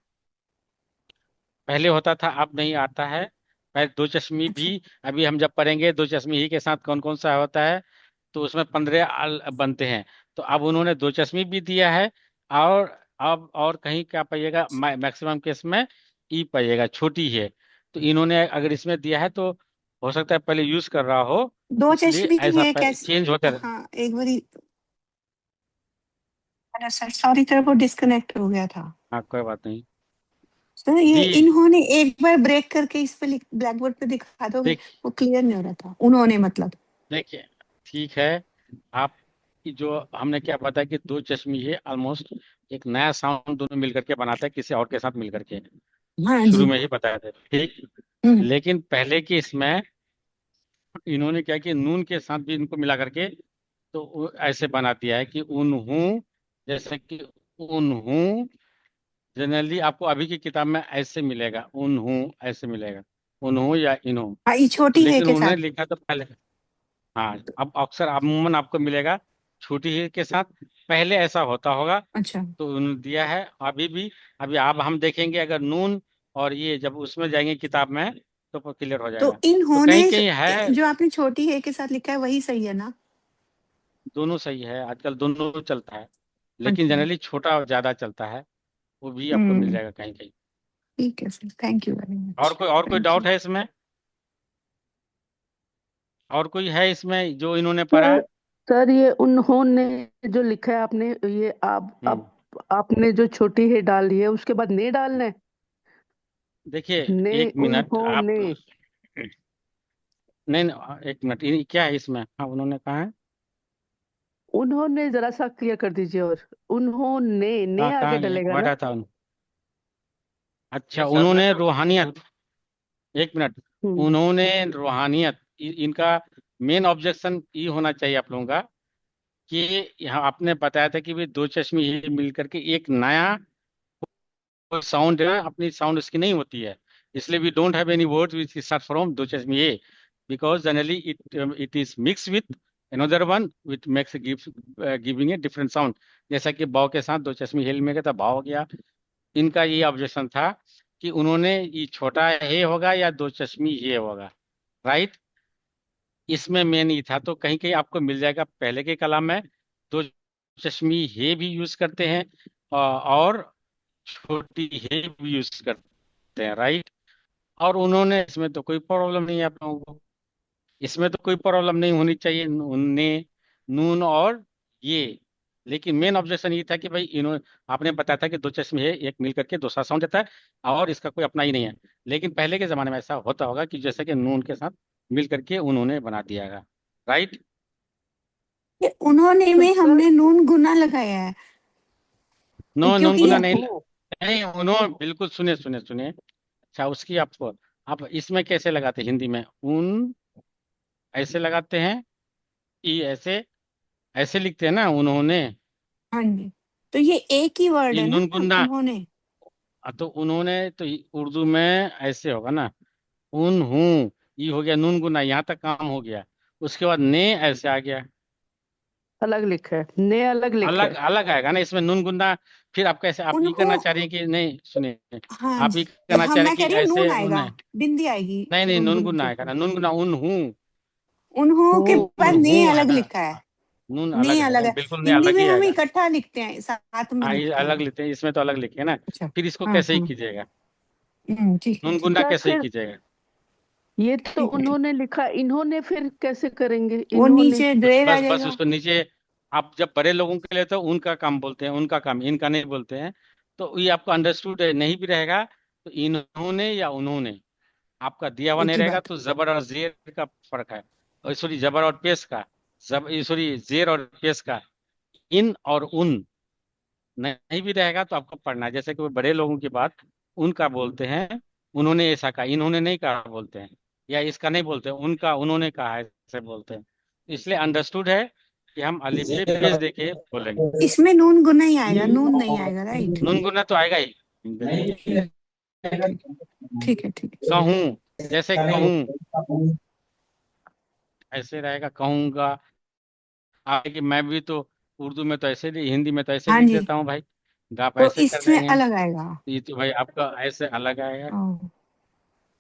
पहले होता था अब नहीं आता है पहले दो चश्मी अच्छा भी अभी हम जब पढ़ेंगे दो चश्मी ही के साथ कौन कौन सा होता है तो उसमें 15 बनते हैं तो अब उन्होंने दो चश्मी भी दिया है और अब और कहीं क्या पाइएगा मैक्सिमम केस में ई पाइएगा छोटी है तो इन्होंने अगर इसमें दिया है तो हो सकता है पहले यूज कर रहा हो दो इसलिए चश्मे ऐसा ये कैसे चेंज होता है हाँ एक बारी अरे सर सॉरी तेरे को डिस्कनेक्ट हो गया था हाँ कोई बात नहीं सर ये जी इन्होंने एक बार ब्रेक करके इस पे ब्लैक बोर्ड पे दिखा दोगे देख वो क्लियर नहीं हो रहा था उन्होंने मतलब देखिए ठीक है आप कि जो हमने क्या बताया कि दो चश्मी ये ऑलमोस्ट एक नया साउंड दोनों मिलकर के बनाता है किसी और के साथ मिलकर के हाँ शुरू जी में ही बताया था ठीक हम्म, लेकिन पहले के इसमें इन्होंने क्या कि नून के साथ भी इनको मिला करके तो ऐसे बना दिया है कि उन्हूं जैसे कि उन्हूं जनरली आपको अभी की किताब में ऐसे मिलेगा उन्हूं ऐसे मिलेगा उन्हूं या इन्हूं हाँ ये छोटी है लेकिन के उन्होंने साथ लिखा तो पहले हाँ, अब अक्सर अमूमन आपको मिलेगा छोटी ही के साथ। पहले ऐसा होता होगा अच्छा, तो उन्होंने दिया है, अभी भी। अभी आप हम देखेंगे अगर नून और ये जब उसमें जाएंगे किताब में तो क्लियर हो तो जाएगा। तो इन्होंने कहीं कहीं है, जो आपने छोटी ए के साथ लिखा है वही सही है ना? दोनों सही है, आजकल दोनों चलता है, लेकिन अच्छा। जनरली छोटा और ज्यादा चलता है, वो भी आपको मिल हम्म, जाएगा कहीं कहीं। ठीक है sir, thank you very much. और कोई थैंक यू। डाउट है इसमें? और कोई है इसमें जो इन्होंने पढ़ा सर है? सर ये उन्होंने जो लिखा है आपने, ये हम्म आपने जो छोटी है डाली है उसके बाद ने डालना है। देखिए, ने, एक मिनट आप, उन्होंने। नहीं नहीं, एक मिनट, क्या है इसमें? हाँ, उन्होंने कहा है। उन्होंने जरा सा क्लियर कर दीजिए। और उन्होंने ने कहाँ आगे गया, डलेगा पढ़ा ना? था अच्छा, ये सर ने उन्होंने तो रूहानियत, एक मिनट, हम्म। उन्होंने रूहानियत, इनका मेन ऑब्जेक्शन ये होना चाहिए आप लोगों का कि यहाँ आपने बताया था कि भी दो चश्मे ये मिल करके एक नया साउंड है, अपनी साउंड उसकी नहीं होती है, इसलिए we don't have any words which start from दो चश्मे ये, because generally it is mix with another one which makes giving a different sound, जैसा कि बाव के साथ दो चश्मे हिल में गया था भाव हो गया। इनका ये ऑब्जेक्शन था कि उन्होंने ये छोटा हे होगा या दो चश्मी ये होगा, राइट। इसमें मेन ये था, तो कहीं कहीं आपको मिल जाएगा पहले के कलाम में दो चश्मी हे भी यूज करते हैं और छोटी हे भी यूज करते हैं, राइट। और उन्होंने, इसमें तो कोई प्रॉब्लम नहीं है आप लोगों को, इसमें तो कोई प्रॉब्लम नहीं होनी चाहिए, उनने, नून और ये। लेकिन मेन ऑब्जेक्शन ये था कि भाई इन्होंने, आपने बताया था कि दो चश्मे है, एक मिल करके दूसरा साउंड देता है और इसका कोई अपना ही नहीं है। लेकिन पहले के जमाने में ऐसा होता होगा कि जैसे कि नून के साथ मिल करके उन्होंने बना दिया है, राइट। ये उन्होंने तो में सर हमने नून गुना लगाया है नो, नून क्योंकि गुना ये नहीं, वो नहीं उन्होंने, बिल्कुल सुनिए सुनिए सुनिए। अच्छा, उसकी आपको, आप इसमें कैसे लगाते हैं हिंदी में? उन ऐसे लगाते हैं, ई ऐसे, ऐसे लिखते हैं ना उन्होंने। हाँ जी, तो ये एक ही वर्ड ये है नून ना गुन्ना, उन्होंने। तो उन्होंने तो उर्दू में ऐसे होगा ना, उन हूँ, ये हो गया नून गुना, यहाँ तक काम हो गया। उसके बाद ने ऐसे आ गया, अलग लिखा है, ने अलग लिखा अलग है। अलग आएगा ना इसमें नून गुना। फिर आप कैसे, आप ये उनको, करना चाह रही हैं कि नहीं, सुनिए, हाँ आप ये जी, करना हम चाह रहे मैं हैं कि कह रही हूँ नून ऐसे आएगा, उन्हें, बिंदी आएगी नहीं नहीं, नून गुनगुने गुना के आएगा ना, ऊपर। नून गुना, उन हूँ, उन्हों के हूँ। बाद उन ने हूँ अलग आएगा, लिखा है। नून ने अलग अलग आएगा, है, बिल्कुल ने हिंदी अलग में ही हम आएगा। इकट्ठा लिखते हैं, साथ में हाँ, ये लिखते हैं। अलग लिखते हैं, इसमें तो अलग लिखे ना। अच्छा, फिर इसको हाँ कैसे ही हाँ, कीजिएगा, ठीक है नून ठीक गुना है सर कैसे ही फिर कीजिएगा? ये तो ठीक है ठीक। उन्होंने लिखा, इन्होंने फिर कैसे करेंगे? वो इन्होंने। नीचे ड्रेर आ बस जाएगा। उसको नीचे, आप जब बड़े लोगों के लिए तो उनका काम बोलते हैं, उनका काम, इनका नहीं बोलते हैं, तो ये आपको अंडरस्टूड नहीं भी रहेगा तो इन्होंने या उन्होंने आपका दिया हुआ एक नहीं ही रहेगा, बात। तो जबर और जेर का फर्क है, और सॉरी जबर और पेश का, सॉरी जेर और पेश का, इन और उन नहीं भी रहेगा तो आपको पढ़ना है। जैसे कि वो बड़े लोगों की बात उनका बोलते हैं, उन्होंने ऐसा कहा, इन्होंने नहीं कहा बोलते हैं, या इसका नहीं बोलते हैं, उनका उन्होंने कहा है ऐसे बोलते हैं। इसलिए अंडरस्टूड है कि हम अलिफ ये पे पेश देके बोलेंगे। इसमें नून गुना ही आएगा, ये नून नहीं आएगा, राइट? नून गुना तो आएगा ही, नहीं ठीक ठीक ठीक है ठीक है। कहूँ, जैसे कहूँ ऐसे रहेगा, कहूँगा। कि मैं भी तो उर्दू में तो ऐसे हिंदी में तो ऐसे हाँ लिख जी, देता हूँ भाई, आप तो ऐसे कर इसमें देंगे, अलग आएगा। ये तो भाई आपका ऐसे अलग आएगा। ओह,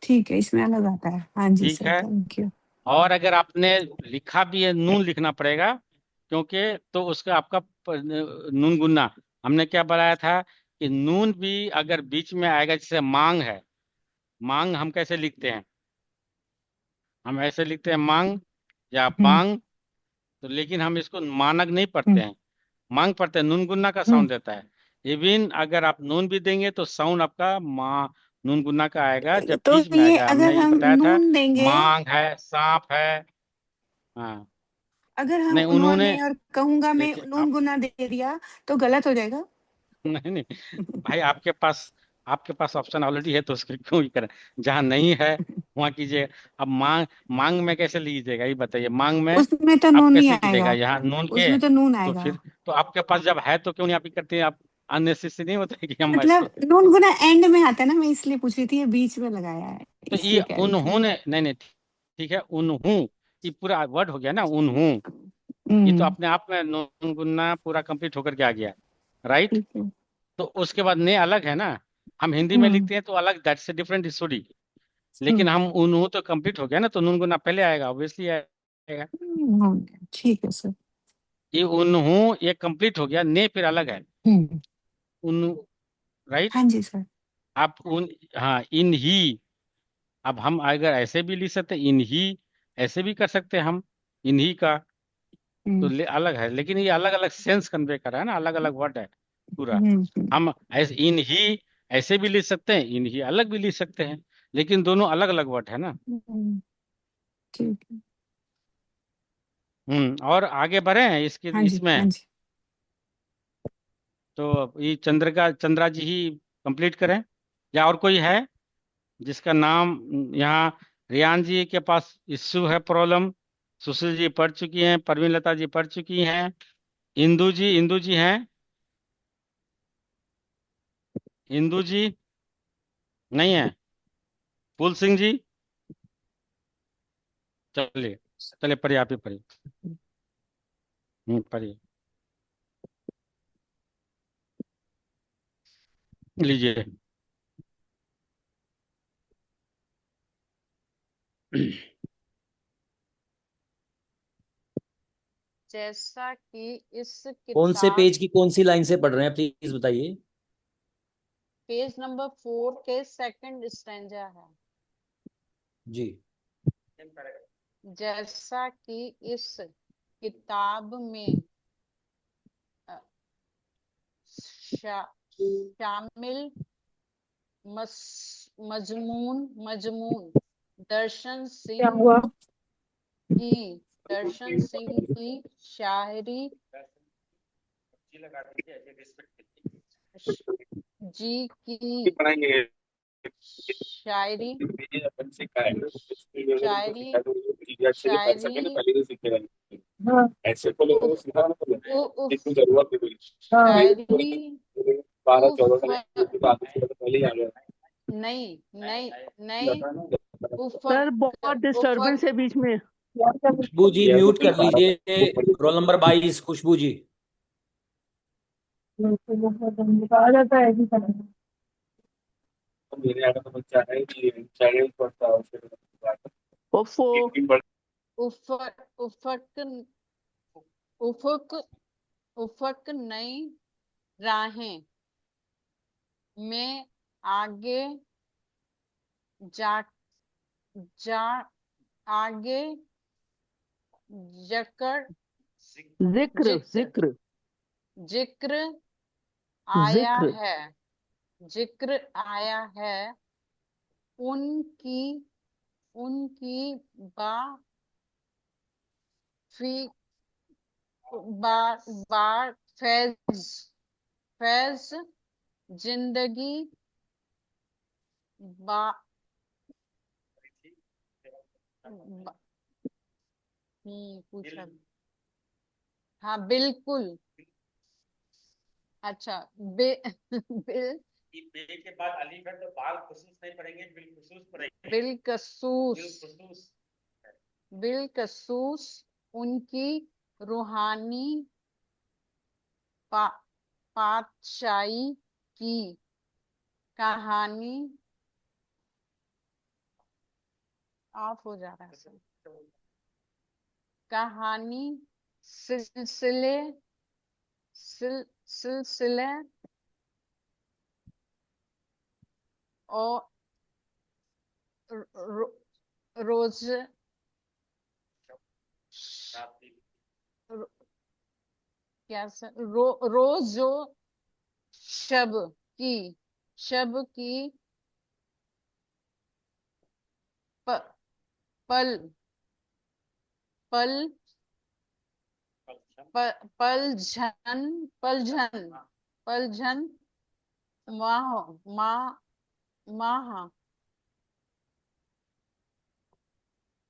ठीक है, इसमें अलग आता है। हाँ जी ठीक सर, है। Thank you. और अगर आपने लिखा भी है, नून लिखना पड़ेगा, क्योंकि तो उसका आपका नून गुन्ना, हमने क्या बताया था कि नून भी अगर बीच में आएगा, जैसे मांग है, मांग हम कैसे लिखते हैं? हम ऐसे लिखते हैं मांग या हम्म बांग, तो लेकिन हम इसको मानक नहीं पढ़ते हम्म हैं, मांग पढ़ते हैं, नून गुन्ना का हम्म। साउंड देता है। इवन अगर आप नून भी देंगे तो साउंड आपका माँ, नून गुन्ना का आएगा जब तो बीच में ये आएगा। हमने अगर ये हम बताया था, नून देंगे, मांग है, सांप है। हाँ, अगर हम नहीं उन्होंने, उन्होंने और कहूंगा में देखिए नून आप, गुना दे दिया तो गलत हो जाएगा। नहीं नहीं भाई, आपके पास ऑप्शन ऑलरेडी है, तो उसके क्यों ही करें? जहाँ नहीं है वहाँ कीजिए। अब मांग, मांग में कैसे लीजिएगा ये बताइए, मांग में उसमें तो आप नून नहीं कैसे कीजिएगा? आएगा, यहाँ नून के, उसमें तो नून तो आएगा। फिर तो आपके पास जब है तो क्यों नहीं आप ही करते हैं? आप अननेसेसरी नहीं होता है कि हम ऐसे, मतलब नून गुना एंड में आता है ना, मैं इसलिए पूछ रही थी, ये बीच में लगाया है तो ये इसलिए कह रही थी। उन्होंने, नहीं नहीं, ठीक है, उन्हूं, ये पूरा वर्ड हो गया ना उन्हूं, ये तो अपने आप में नून गुन्ना पूरा कंप्लीट होकर के आ गया, राइट। ठीक है। तो उसके बाद ने अलग है ना, हम हिंदी में लिखते हैं तो अलग, दैट्स ए डिफरेंट स्टोरी। लेकिन हम उन्हूं तो कंप्लीट हो गया ना, तो नून गुन्ना पहले आएगा, ऑब्वियसली आएगा। ठीक है सर। ये उन्हूं ये कंप्लीट हो गया, ने फिर अलग है, उन, राइट। हाँ जी सर। आप उन, हाँ इन ही, अब हम अगर ऐसे भी लिख सकते इन ही, ऐसे भी कर सकते हैं हम इन्हीं का, तो अलग है, लेकिन ये अलग अलग सेंस कन्वे कर रहा है ना, अलग अलग वर्ड है पूरा। हम ऐसे इन ही ऐसे भी लिख सकते हैं, इन ही अलग भी लिख सकते हैं, लेकिन दोनों अलग अलग वर्ड है ना। ठीक है। और आगे बढ़े हैं इसके हाँ जी, इसमें, हाँ जी। तो ये चंद्रा जी ही कंप्लीट करें, या और कोई है जिसका नाम यहाँ। रियान जी के पास इश्यू है, प्रॉब्लम। सुशील जी पढ़ चुकी हैं, परवीन लता जी पढ़ चुकी हैं, इंदू जी हैं, इंदू जी नहीं है, फूल सिंह जी, चलिए चलिए पढ़िए, आप ही पढ़िए। पढ़िए, लीजिए। जैसा कि इस कौन से किताब, पेज की कौन सी लाइन से पढ़ रहे हैं, प्लीज बताइए। पेज नंबर 4 के सेकंड स्टैंजा है। जी। जैसा कि इस किताब में शामिल मजमून दर्शन क्या सिंह हुआ? की दर्शन सिंह की शायरी जी की पढ़ाएंगे शायरी अपन सीखा है शायरी शायरी पहले से सीखे रहेंगे। हाँ ऐसे तो लोगों को उफ, सिखाना पड़ेगा, उफ, जितनी जरूरत है कोई हाँ। शायरी 12-14 उफ, साल की बात है, तो पहले ही आ गया। नहीं नहीं नहीं सर उफक बहुत डिस्टरबेंस है उफक बीच में। खुशबू जी ये तो म्यूट फिर कर लीजिए, रोल नंबर 22 खुशबू जी। आ जाता है ऐसी तरह। मेरे यहाँ का तो बच्चा है कि चैनल पढ़ता है, उसके ओफो। एक दिन बढ़ उफक उफक उफक नई राहें में आगे जा जा आगे जकर जिक्र जिक्र जिक्र आया जिक्र है, जिक्र आया है उनकी उनकी बा फी बार बार फैज फैज जिंदगी बा, बा पूछा। हाँ बिल्कुल। अच्छा बिल बे के बाद अलीफ है तो बाल खुसूस नहीं पढ़ेंगे, बिलखुसूस पढ़ेंगे। बिलकसूस उनकी रूहानी पातशाही की कहानी ऑफ हो जा रहा है सर। कहानी सिलसिले और रोज क्या सर रोजो शब की पल पल पलझन माह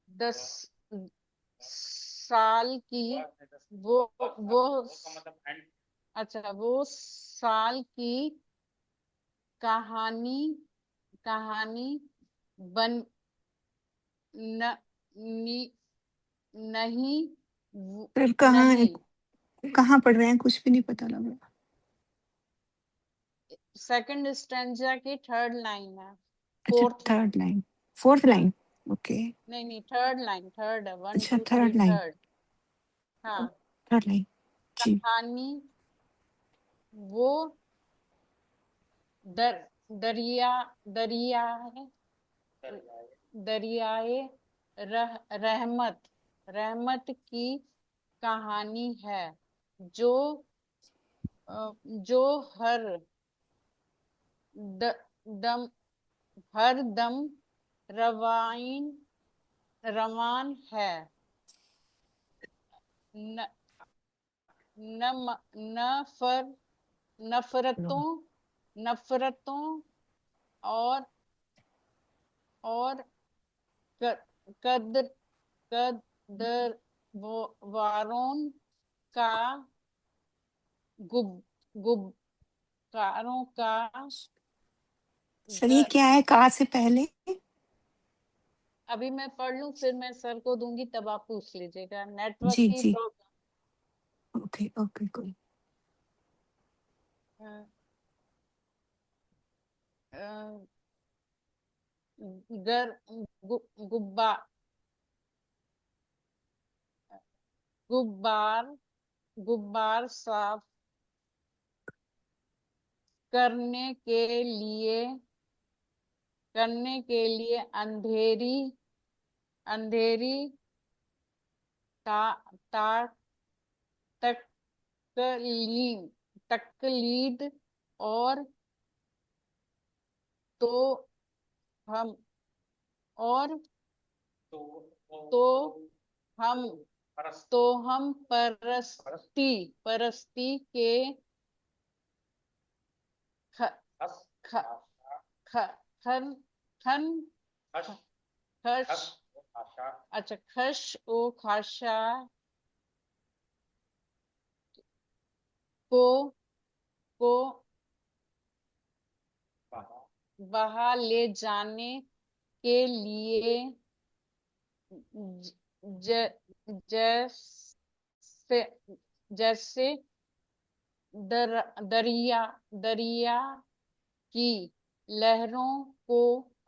10 साल की वो अच्छा वो साल की कहानी बन नहीं सर कहाँ है, नहीं कहाँ पढ़ रहे हैं, कुछ भी नहीं पता लग रहा। सेकंड स्टैंजा की थर्ड लाइन है, अच्छा fourth line. Third line, fourth हाँ लाइन, ओके। नहीं थर्ड लाइन, थर्ड है, 1 अच्छा 2 3 थर्ड लाइन, थर्ड। हाँ, थर्ड लाइन जी। कहानी वो दर दरिया दरिया है दरियाए रहमत रहमत की कहानी है, जो जो द, दम हर दम रवाइन रवान है। न न नफर नफरतों नफरतों और और कदर कदर वारों का गुब गुब्बारों का सर ये क्या है, कहाँ से पहले? अभी मैं पढ़ लूं फिर मैं सर को दूंगी, तब आप पूछ लीजिएगा, नेटवर्क जी की जी, प्रॉब्लम। ओके ओके कोई। गर गुब्बा गुब्बार गुब्बार साफ करने के लिए अंधेरी अंधेरी ता, ता तकलीद तकलीद और तो हम और तो हम परस्ती के ख, ख, ख, खन खन खश अच्छा खश ओ खाशा को को बहा ले जाने के लिए ज, जैसे जैसे दरिया दरिया की लहरों को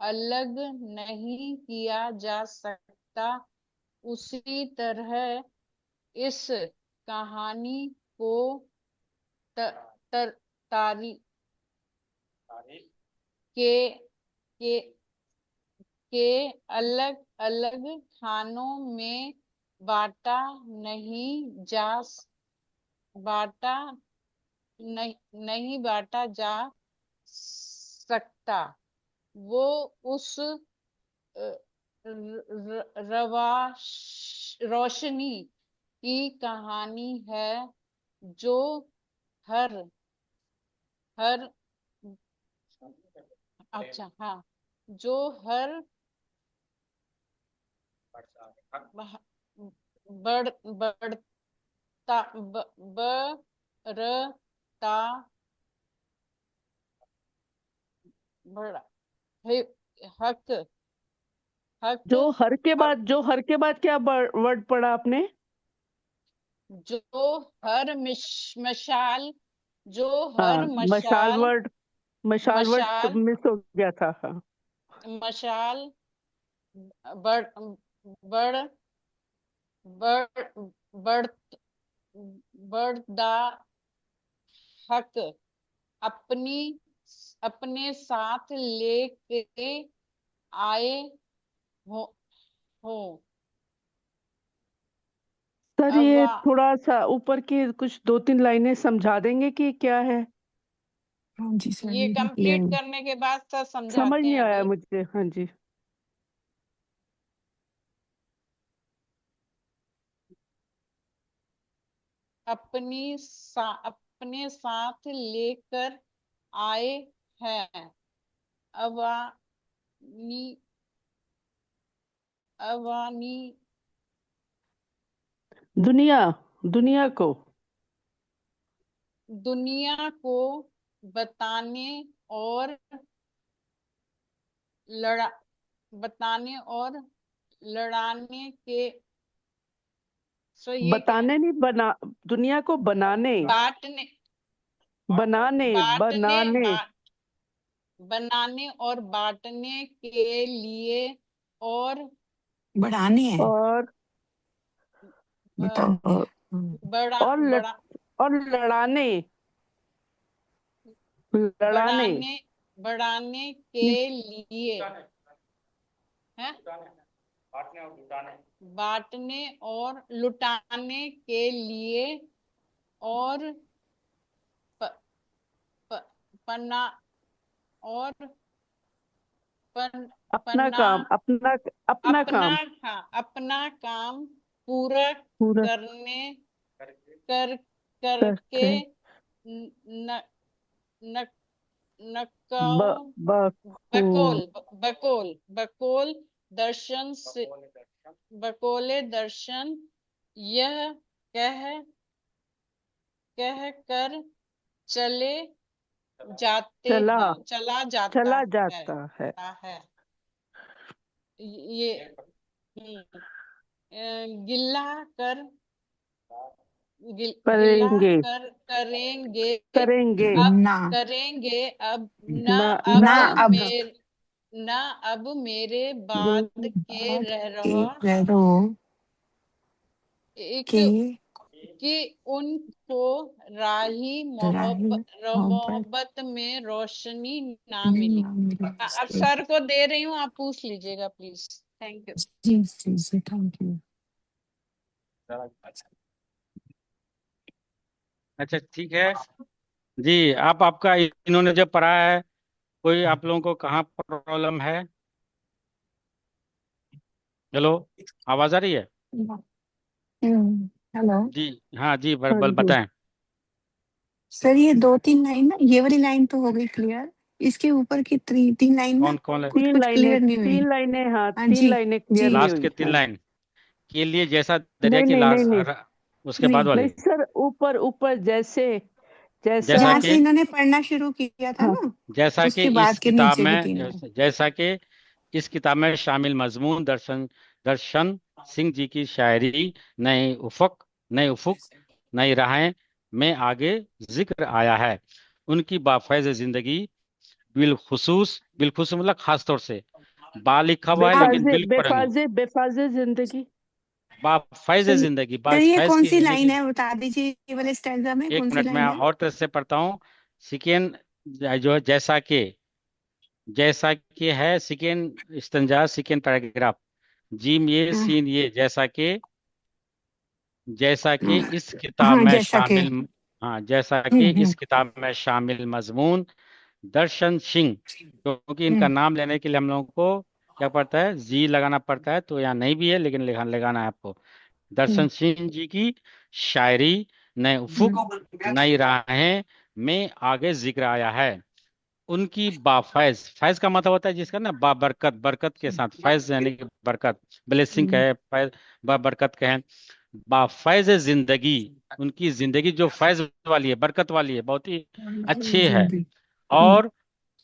अलग नहीं किया जा सकता, उसी तरह इस कहानी को त, तर, तारी के के के अलग अलग खानों में बांटा नहीं जा बांटा नहीं बांटा जा सकता। वो उस रोशनी की कहानी है, जो हर हर अच्छा हाँ, जो हर बढ़ बढ़ता बढ़ता बढ़ा हक हक हक जो हर के बाद क्या वर्ड पढ़ा आपने? जो हर मशाल जो हाँ, हर मशाल मशाल वर्ड मशाल मिस हो गया था। हाँ, मशाल बढ़ बढ़ बढ़ बढ़ बढ़दा हक अपनी अपने साथ लेके आए हो हो सर ये अवा थोड़ा सा ऊपर की कुछ 2-3 लाइनें समझा देंगे कि क्या है? हाँ जी सर, ये ये नहीं क्लियर कंप्लीट हुआ। करने के बाद सर समझ समझाते नहीं हैं आया अभी। मुझे। हाँ जी। अपने साथ लेकर आए हैं अवानी अवानी दुनिया दुनिया को दुनिया को बताने और लड़ा बताने और लड़ाने के सो ये क्या है? बताने नहीं, बना, दुनिया को बनाने, बांटने, बनाने, बांटने, बनाने, बनाने और बांटने के लिए और बढ़ाने हैं, अ, बताओ। और बड़ा और बड़ा और लड़ाने, लड़ाने, बढ़ाने, बढ़ाने के लिए है, बांटने और लुटाने के लिए और प, प, पन्ना और अपना पन्ना, काम, अपना अपना काम अपना काम पूरा पूरा करने करके करके न, न, ब, नकाओ बखूर, बकोल दर्शन से, बकोले दर्शन यह कह कह कर चले जाते चला हैं, चला जाता चला है, जाता है। है। ये गिल्ला कर गिल्ला करेंगे, करेंगे करेंगे अब, ना करेंगे अब न ना अब ना अब मेरे, न अब मेरे बाद के बाद रह के रहा रहो एक के कि उनको राही राही मोहब्बत मोहब्बत में रोशनी ना मिली। ना मिले। अब सर को दे रही हूँ, आप पूछ लीजिएगा प्लीज। Thank you. जी जी जी, थैंक यू। अच्छा ठीक है जी। आप आपका इन्होंने जब पढ़ा है, कोई आप लोगों को कहाँ प्रॉब्लम है? हेलो, आवाज आ रही है? हेलो जी हाँ जी, हाँ जी, बताएं। सर, ये 2-3 लाइन ना, ये वाली लाइन तो हो गई क्लियर, इसके ऊपर की 3 लाइन ना कौन कौन है? कुछ कुछ क्लियर नहीं हुई। 3 लाइनें, हाँ हाँ 3 जी लाइनें क्लियर जी नहीं लास्ट हुई। के 3 हाँ, लाइन के लिए, जैसा दरिया नहीं की नहीं नहीं नहीं उसके बाद नहीं, नहीं वाली, सर, ऊपर ऊपर जैसे, जैसा, जैसा जहाँ कि से इन्होंने पढ़ना शुरू किया था हाँ ना, जैसा कि उसके बाद इस के किताब नीचे की में 3 लाइन। जैसा कि इस किताब में शामिल मजमून दर्शन सिंह जी की शायरी, नए उफुक नई राहें में आगे जिक्र आया है। उनकी बाफैज जिंदगी बिलखुसूस मतलब खास तौर से, बा लिखा हुआ है लेकिन बेफाजे बिल पढ़ेंगे, बेफाजे बेफाजे जिंदगी। बाफैज सर जिंदगी, सर, ये बाफैज कौन की सी लाइन जिंदगी। है, बता दीजिए, ये वाले स्टैंजा में एक कौन सी मिनट में लाइन है? और तरह से पढ़ता हूँ। सेकेंड जो है, जैसा कि है second stanza, second paragraph, gym ये हाँ सीन ये, जैसा कि हाँ इस किताब हाँ, में जैसा कि शामिल, हाँ जैसा कि इस किताब में शामिल मजमून दर्शन सिंह, क्योंकि इनका हम्म, नाम लेने के लिए हम लोगों को क्या पड़ता है, जी लगाना पड़ता है, तो यहाँ नहीं भी है लेकिन लगाना है आपको। हम्म, दर्शन सिंह जी की शायरी नए उफुक नई राहें में आगे जिक्र आया है। उनकी बाफैज, फैज का मतलब होता है जिसका ना बाबरकत, बरकत के साथ फैज यानी कि बरकत, ब्लेसिंग हम्म, कहे, फैज बाबरकत कहें, बाफैज जिंदगी, उनकी जिंदगी जो फैज वाली है, बरकत वाली है, बहुत ही अच्छी है। जिंदगी, और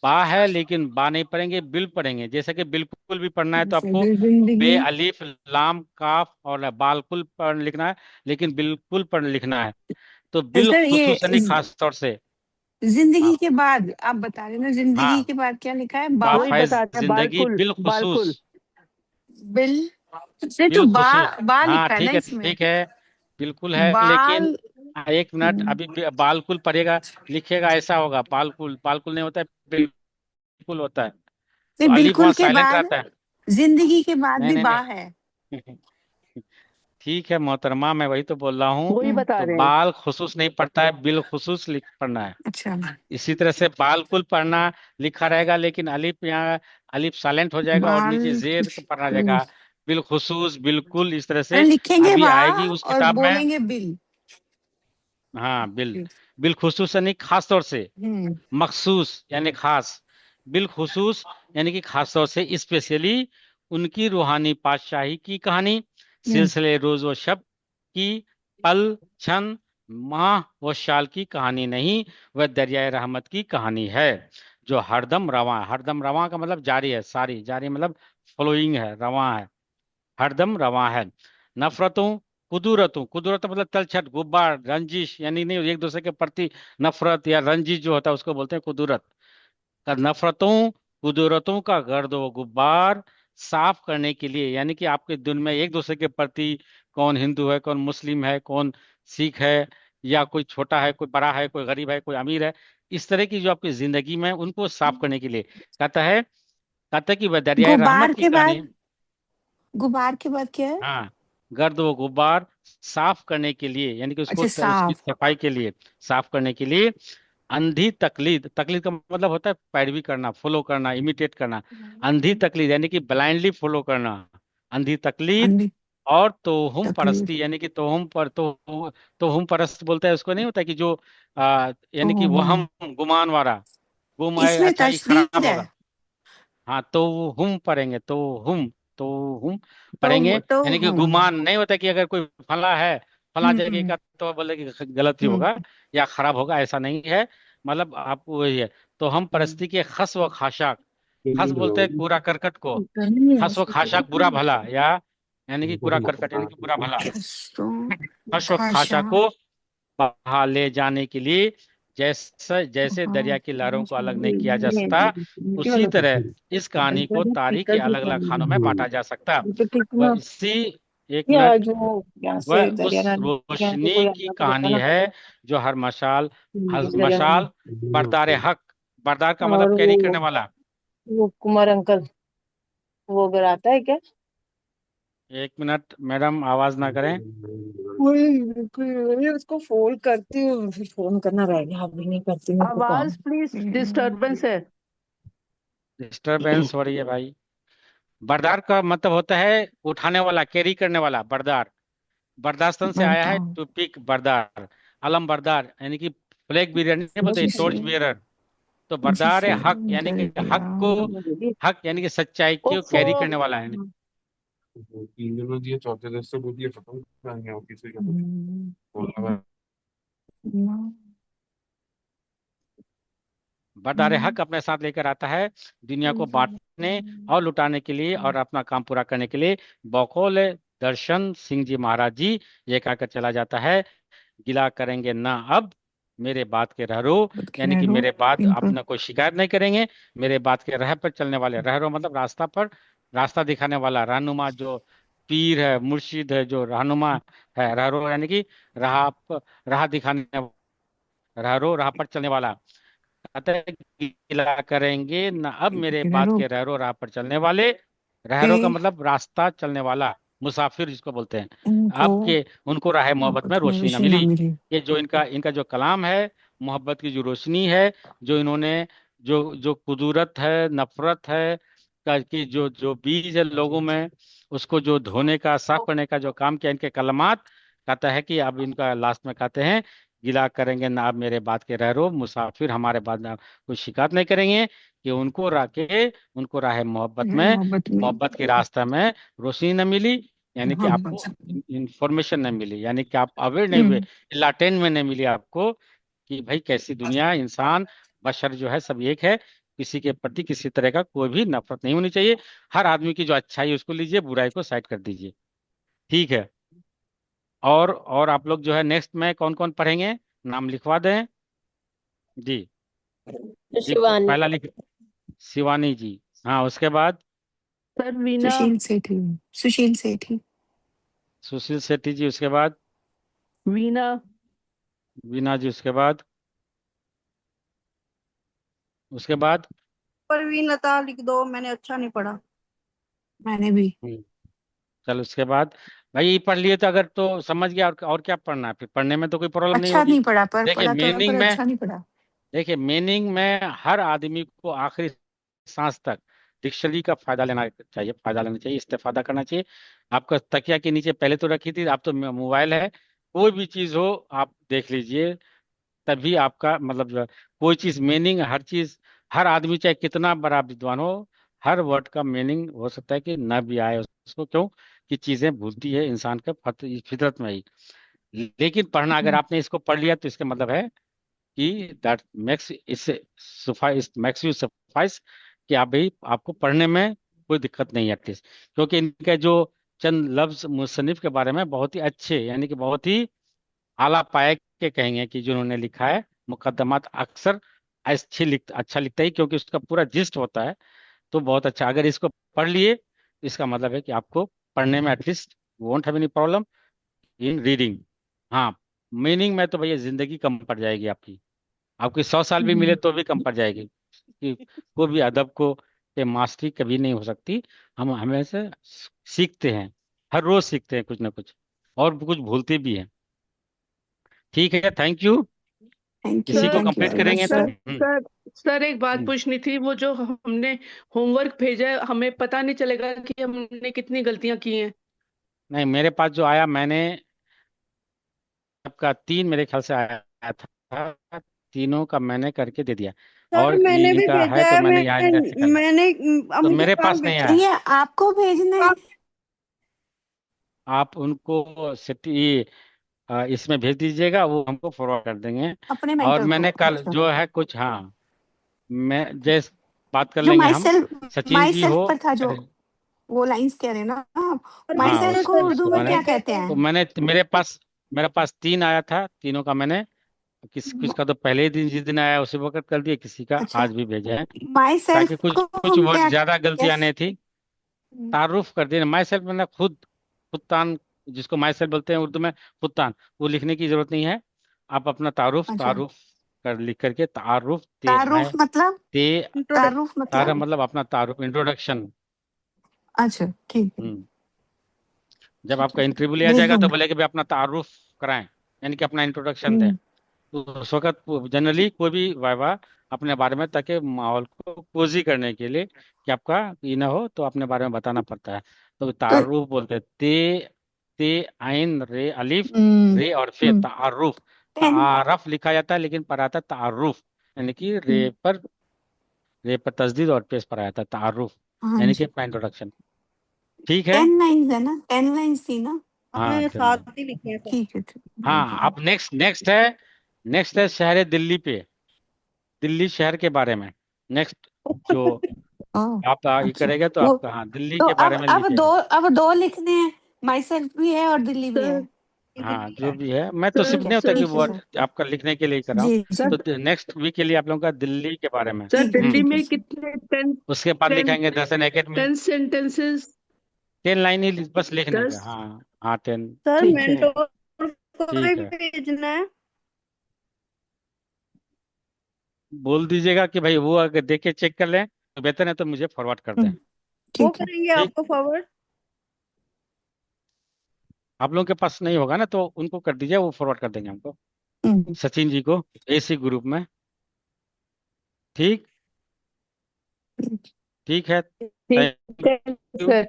बा है लेकिन बा नहीं पढ़ेंगे, बिल पढ़ेंगे। जैसे कि बिल्कुल भी पढ़ना है तो आपको जिंदगी। बे अलिफ लाम काफ और बालकुल पढ़ लिखना है, लेकिन बिल्कुल पढ़ लिखना है, तो बिल सर, ये खुसूस यानी खास तौर से। जिंदगी हाँ के बाद आप बता रहे ना, जिंदगी हाँ, के बाद क्या लिखा है? वही बाफैज बता रहे हैं, जिंदगी बालकुल बिलखुसूस, बालकुल। बिल से तो बिलखुसूस। बा हाँ लिखा है ना ठीक है इसमें, ठीक है, बिल्कुल है लेकिन बाल। एक मिनट, अभी बालकुल पढ़ेगा, लिखेगा ऐसा होगा, बालकुल बालकुल नहीं होता है, बिल्कुल होता है, से तो अलीफ वहां बिल्कुल के साइलेंट बाद, रहता है। जिंदगी के बाद नहीं भी नहीं बा है। नहीं ठीक है मोहतरमा, मैं वही तो बोल रहा हूँ। वही बता तो रहे हैं। बाल खुसूस नहीं पढ़ता है, बिल खुसूस लिख पढ़ना है। अच्छा, इसी तरह से बालकुल पढ़ना लिखा रहेगा, लेकिन अलिफ यहाँ अलिफ साइलेंट हो जाएगा और बाल नीचे जेर कुछ पढ़ना जाएगा, बिल खुसूस बिल्कुल, इस तरह अरे से लिखेंगे अभी बा आएगी उस और किताब में। बोलेंगे बिल। हाँ बिल खुसूस यानी खास तौर से, हम्म मखसूस यानी खास, बिल खुसूस यानी कि खास तौर से, स्पेशली उनकी रूहानी पातशाही की कहानी, हम्म सिलसिले रोज व शब की, पल क्षण माह व साल की कहानी नहीं, वह दरियाए रहमत की कहानी है, जो हरदम रवां, हरदम रवां का मतलब जारी है, सारी जारी मतलब फ्लोइंग है, रवां है, हरदम रवां है। नफरतों कुदूरतों, कुदूरत मतलब तलछट, गुब्बार, रंजिश, यानी नहीं एक दूसरे के प्रति नफरत या रंजिश जो होता है उसको बोलते हैं कुदूरत। का नफरतों, कुदरतों का गर्द व गुब्बार साफ करने के लिए, यानी कि आपके दिल में एक दूसरे के प्रति, कौन हिंदू है, कौन मुस्लिम है, कौन सिख है, या कोई छोटा है, कोई बड़ा है, कोई गरीब है, कोई अमीर है, इस तरह की जो आपकी जिंदगी में है, उनको साफ करने के लिए कहता है कि वह दरियाए रहमत गुबार की के कहानी। बाद, गुबार के बाद क्या है? हाँ, गर्द व गुब्बार साफ करने के लिए, यानी कि उसको अच्छा, उसकी साफ। सफाई के लिए, साफ करने के लिए अंधी तकलीद, तकलीद का मतलब होता है पैरवी करना, फॉलो करना, इमिटेट करना। अंधी तकलीद यानी कि ब्लाइंडली फॉलो करना, अंधी तकलीद। अंधी और तोहुम तकलीफ। परस्ती, यानी कि तोहुम परस्त बोलते हैं उसको, नहीं होता कि जो यानी कि ओहो, वहम, गुमान वाला, गुम है इसमें अच्छा ही तशदीद खराब है। होगा। हाँ, तो हम पढ़ेंगे, तो हम पढ़ेंगे, तो यानी कि हम। गुमान नहीं होता कि अगर कोई फला है, फला जगह हम्म का, तो बोले कि गलत ही हम्म होगा या खराब होगा, ऐसा नहीं है। मतलब आपको वही है। तो हम परस्ती के खस व खाशाक, खस बोलते हैं कूड़ा करकट को, खस व खाशाक बुरा भला, या यानी कि कूड़ा करकट यानी कि बुरा भला, खसों खस व खाशा। खाशा को बहा ले जाने के लिए, जैसे जैसे हाँ, दरिया की लहरों को अलग नहीं किया जा सकता, उसी तरह इस कहानी को तारीख के अलग अलग खानों में बांटा जा सकता। वह इसी, एक या मिनट, जो यहाँ वह से उस दरिया नाले यहाँ से रोशनी कोई की आना तो रहता कहानी ना, है जो हर दरिया नाले। मशाल बरदार हक, बरदार का मतलब और कैरी करने वाला। वो कुमार अंकल, वो अगर आता है क्या? एक मिनट मैडम, आवाज ना करें। वही उसको फोन करती हूँ, फिर फोन करना रह गया, अभी नहीं करती, मेरे को काम। आवाज प्लीज, डिस्टरबेंस है। डिस्टरबेंस हो रही है भाई। बरदार का मतलब होता है उठाने वाला, कैरी करने वाला, बरदार। बर्दाश्तन से आया है बरदार। टू पिक बरदार, अलम बरदार, यानी कि फ्लैग बियरर नहीं बोलते, जिसे टॉर्च बियरर। तो बरदार है जिसे हक, यानी कि दरिया। हक को, हक यानी कि सच्चाई को उफ, कैरी करने वाला है। 3 दिन में दिए, चौथे दिन से बोलिए खत्म करेंगे ऑफिस से, हम्म, बोलना है। बरदार हक अपने साथ लेकर आता है दुनिया को बांटने और लुटाने के लिए और अपना काम पूरा करने के लिए। बकौल दर्शन सिंह जी महाराज जी ये कहकर चला जाता है, गिला करेंगे ना अब मेरे बात के रहरो, यानी कि रहो मेरे बाद इनको। अपना कोई शिकायत नहीं करेंगे, मेरे बात के राह पर चलने वाले, रहरो मतलब रास्ता पर, रास्ता दिखाने वाला, रहनुमा जो पीर है, मुर्शिद है, जो रहनुमा है, रहरो यानी कि राह दिखाने, रहरो राह पर चलने वाला। कहते हैं गिला करेंगे ना अब मेरे बात रहो के रहरो राह पर चलने वाले, के रहरो का मतलब रास्ता चलने वाला, मुसाफिर जिसको बोलते हैं। इनको आपके उनको राह मोहब्बत में मोहब्बत में रोशनी न रोशनी ना मिली। मिली। ये जो इनका इनका जो कलाम है, मोहब्बत की जो रोशनी है, जो इन्होंने, जो जो कुदूरत है, नफरत है का की जो जो बीज है लोगों में, उसको जो धोने का, साफ करने का जो काम किया इनके कलमात, कहता है कि अब इनका लास्ट में कहते हैं, गिला करेंगे ना अब मेरे बात के रहो मुसाफिर, हमारे बाद ना कोई शिकायत नहीं करेंगे कि उनको राह मोहब्बत में, मोहब्बत में मोहब्बत के रास्ते में रोशनी न मिली, यानी कि आपको मोहब्बत। इंफॉर्मेशन नहीं मिली, यानी कि आप अवेयर नहीं हुए, हम्म लाटेन में नहीं मिली आपको कि भाई कैसी दुनिया, इंसान बशर जो है सब एक है, किसी के प्रति किसी तरह का कोई भी नफरत नहीं होनी चाहिए। हर आदमी की जो अच्छाई है उसको लीजिए, बुराई को साइड कर दीजिए। ठीक है। और आप लोग जो है नेक्स्ट में कौन कौन पढ़ेंगे, नाम लिखवा दें जी। जी शिवानी। पहला लिख, शिवानी जी। हाँ, उसके बाद सर वीना। सुशील सेठी। सुशील सेठी। सुशील शेट्टी जी, उसके बाद वीना। वीना जी, उसके बाद उसके बाद परवीन लता लिख दो, मैंने अच्छा नहीं पढ़ा। मैंने भी। हम्म, चलो उसके बाद। भाई ये पढ़ लिए तो अगर तो समझ गया, और क्या पढ़ना है, फिर पढ़ने में तो कोई प्रॉब्लम नहीं अच्छा होगी। नहीं पढ़ा, पर देखिए पढ़ा तो है, पर मीनिंग में, अच्छा नहीं पढ़ा। देखिए मीनिंग में हर आदमी को आखिरी सांस तक डिक्शनरी का फायदा लेना चाहिए, फायदा लेना चाहिए, इस्तेफादा करना चाहिए। आपका तकिया के नीचे पहले तो रखी थी, आप तो मोबाइल है, कोई भी चीज हो आप देख लीजिए, तभी आपका मतलब जो है, कोई चीज मीनिंग, हर चीज, हर आदमी चाहे कितना बड़ा विद्वान हो, हर वर्ड का मीनिंग हो सकता है कि न भी आए उसको, क्यों कि चीजें भूलती है इंसान के फितरत में ही। लेकिन पढ़ना, अगर आपने इसको पढ़ लिया तो इसका मतलब है कि दैट मेक्स इससे सफाइस, मेक्स यू सफाइस, कि आप भाई आपको पढ़ने में कोई दिक्कत नहीं है एटलीस्ट, क्योंकि इनके जो चंद लफ्ज मुसन्निफ के बारे में बहुत ही अच्छे, यानी कि बहुत ही आला पाए के कहेंगे कि जो उन्होंने लिखा है। मुकद्दमात अक्सर अच्छा लिखता ही, क्योंकि उसका पूरा जिस्ट होता है, तो बहुत अच्छा। अगर इसको पढ़ लिए, इसका मतलब है कि आपको पढ़ने में at least won't have any problem in reading. हाँ, मीनिंग में तो भैया जिंदगी कम पड़ जाएगी आपकी, आपकी 100 साल भी मिले तो भी कम पड़ जाएगी, कि कोई भी अदब को के मास्टरी कभी नहीं हो सकती। हम हमेशा सीखते हैं, हर रोज सीखते हैं कुछ ना कुछ, और कुछ भूलते भी हैं। ठीक है, थैंक यू। थैंक यू, इसी को thank you complete very much करेंगे तो सर। सर सर एक बात हम्म। पूछनी थी, वो जो हमने होमवर्क भेजा है, हमें पता नहीं चलेगा कि हमने कितनी गलतियां की हैं? नहीं, मेरे पास जो आया, मैंने आपका 3 मेरे ख्याल से आया था, तीनों का मैंने करके दे दिया। सर और मैंने भी इनका है भेजा तो है, मैंने यहाँ इनका कर लिया, मैंने अब तो मुझे मेरे कहाँ पास नहीं भेजा? आया। ये आपको भेजना है? आप उनको इसमें भेज दीजिएगा, वो हमको फॉरवर्ड कर देंगे। अपने और मेंटर को? मैंने कल अच्छा, जो है कुछ, हाँ, मैं जैसे बात कर जो लेंगे माई हम, सेल्फ, सचिन माई जी सेल्फ हो। पर था, जो वो लाइंस कह रहे हैं ना आप? और माई हाँ, सेल्फ मैंने को सर उर्दू उसको में मैंने, क्या भेजा कहते तो तो हैं? मेरे पास 3 आया था, तीनों का मैंने किसका तो पहले ही दिन, जिस दिन आया उसी वक्त कर दिया, किसी का अच्छा, आज भी भेजा है, माई ताकि सेल्फ कुछ को कुछ हम वर्ड क्या? ज्यादा गलतियां यस। नहीं थी। तारुफ कर देना, माई सेल्फ मैंने खुद तान, जिसको माई सेल्फ बोलते हैं उर्दू में, खुद तान, वो लिखने की जरूरत नहीं है। आप अपना तारुफ अच्छा, तारुफ कर लिख करके, तारुफ तारुफ मतलब? ते तारुफ तारा मतलब? मतलब अपना तारुफ, इंट्रोडक्शन। अच्छा, ठीक है, जब ठीक है आपका सर, इंटरव्यू लिया भेज जाएगा तो दूंगी। बोले कि भाई अपना तारुफ कराएं, यानी कि अपना इंट्रोडक्शन दें। हम्म, तो उस वक्त जनरली कोई भी वाइवा अपने बारे में, ताकि माहौल को कोजी करने के लिए, कि आपका ये ना हो, तो अपने बारे में बताना पड़ता है। तो तो तारुफ बोलते हैं, ते ते आइन रे अलिफ हम्म, रे और फे, हम्म, तारुफ। 10। तारफ लिखा जाता है, लेकिन पढ़ा आता है तारुफ, यानी कि रे पर तस्दीद और पेश पर आया था तारुफ, हाँ यानी कि जी, अपना इंट्रोडक्शन। ठीक है। 10 लाइन्स है ना? 10 लाइन्स थी ना? हाँ, आपने 10 साथ ही लिखे हैं सर। ठीक है, ठीक, भेज हाँ, दूंगी। अब नेक्स्ट है शहर दिल्ली पे, दिल्ली शहर के बारे में। नेक्स्ट जो ओह, आप ये अच्छा। करेंगे तो वो आपका, हाँ, दिल्ली तो के बारे में लिखिएगा। अब दो लिखने हैं, माई सेल्फ भी है और दिल्ली भी है। सर हाँ, दिल्ली जो है। भी है, मैं तो सिर्फ सर ठीक है, नहीं होता कि सर ठीक है वो सर। आपका लिखने के लिए ही कर रहा हूँ। जी जी, सर तो नेक्स्ट वीक के लिए आप लोगों का दिल्ली के बारे में। सर ठीक है, दिल्ली ठीक है में सर। कितने टेन उसके बाद टेन लिखाएंगे दर्शन एकेडमी, 10 सेंटेंसेस? 10 लाइन ही बस लिखने का। 10? हाँ हाँ, 10। सर ठीक है, मेंटोर को भी ठीक है, भेजना है। बोल दीजिएगा कि भाई वो अगर देख के चेक कर लें तो बेहतर है, तो मुझे फॉरवर्ड कर दें। हम्म, वो ठीक है। करेंगे ठीक, आपको फॉरवर्ड। आप लोगों के पास नहीं होगा ना, तो उनको कर दीजिए, वो फॉरवर्ड कर देंगे हमको, हम्म, सचिन जी को, एसी ग्रुप में। ठीक, ठीक है, ठीक थैंक है यू। सर।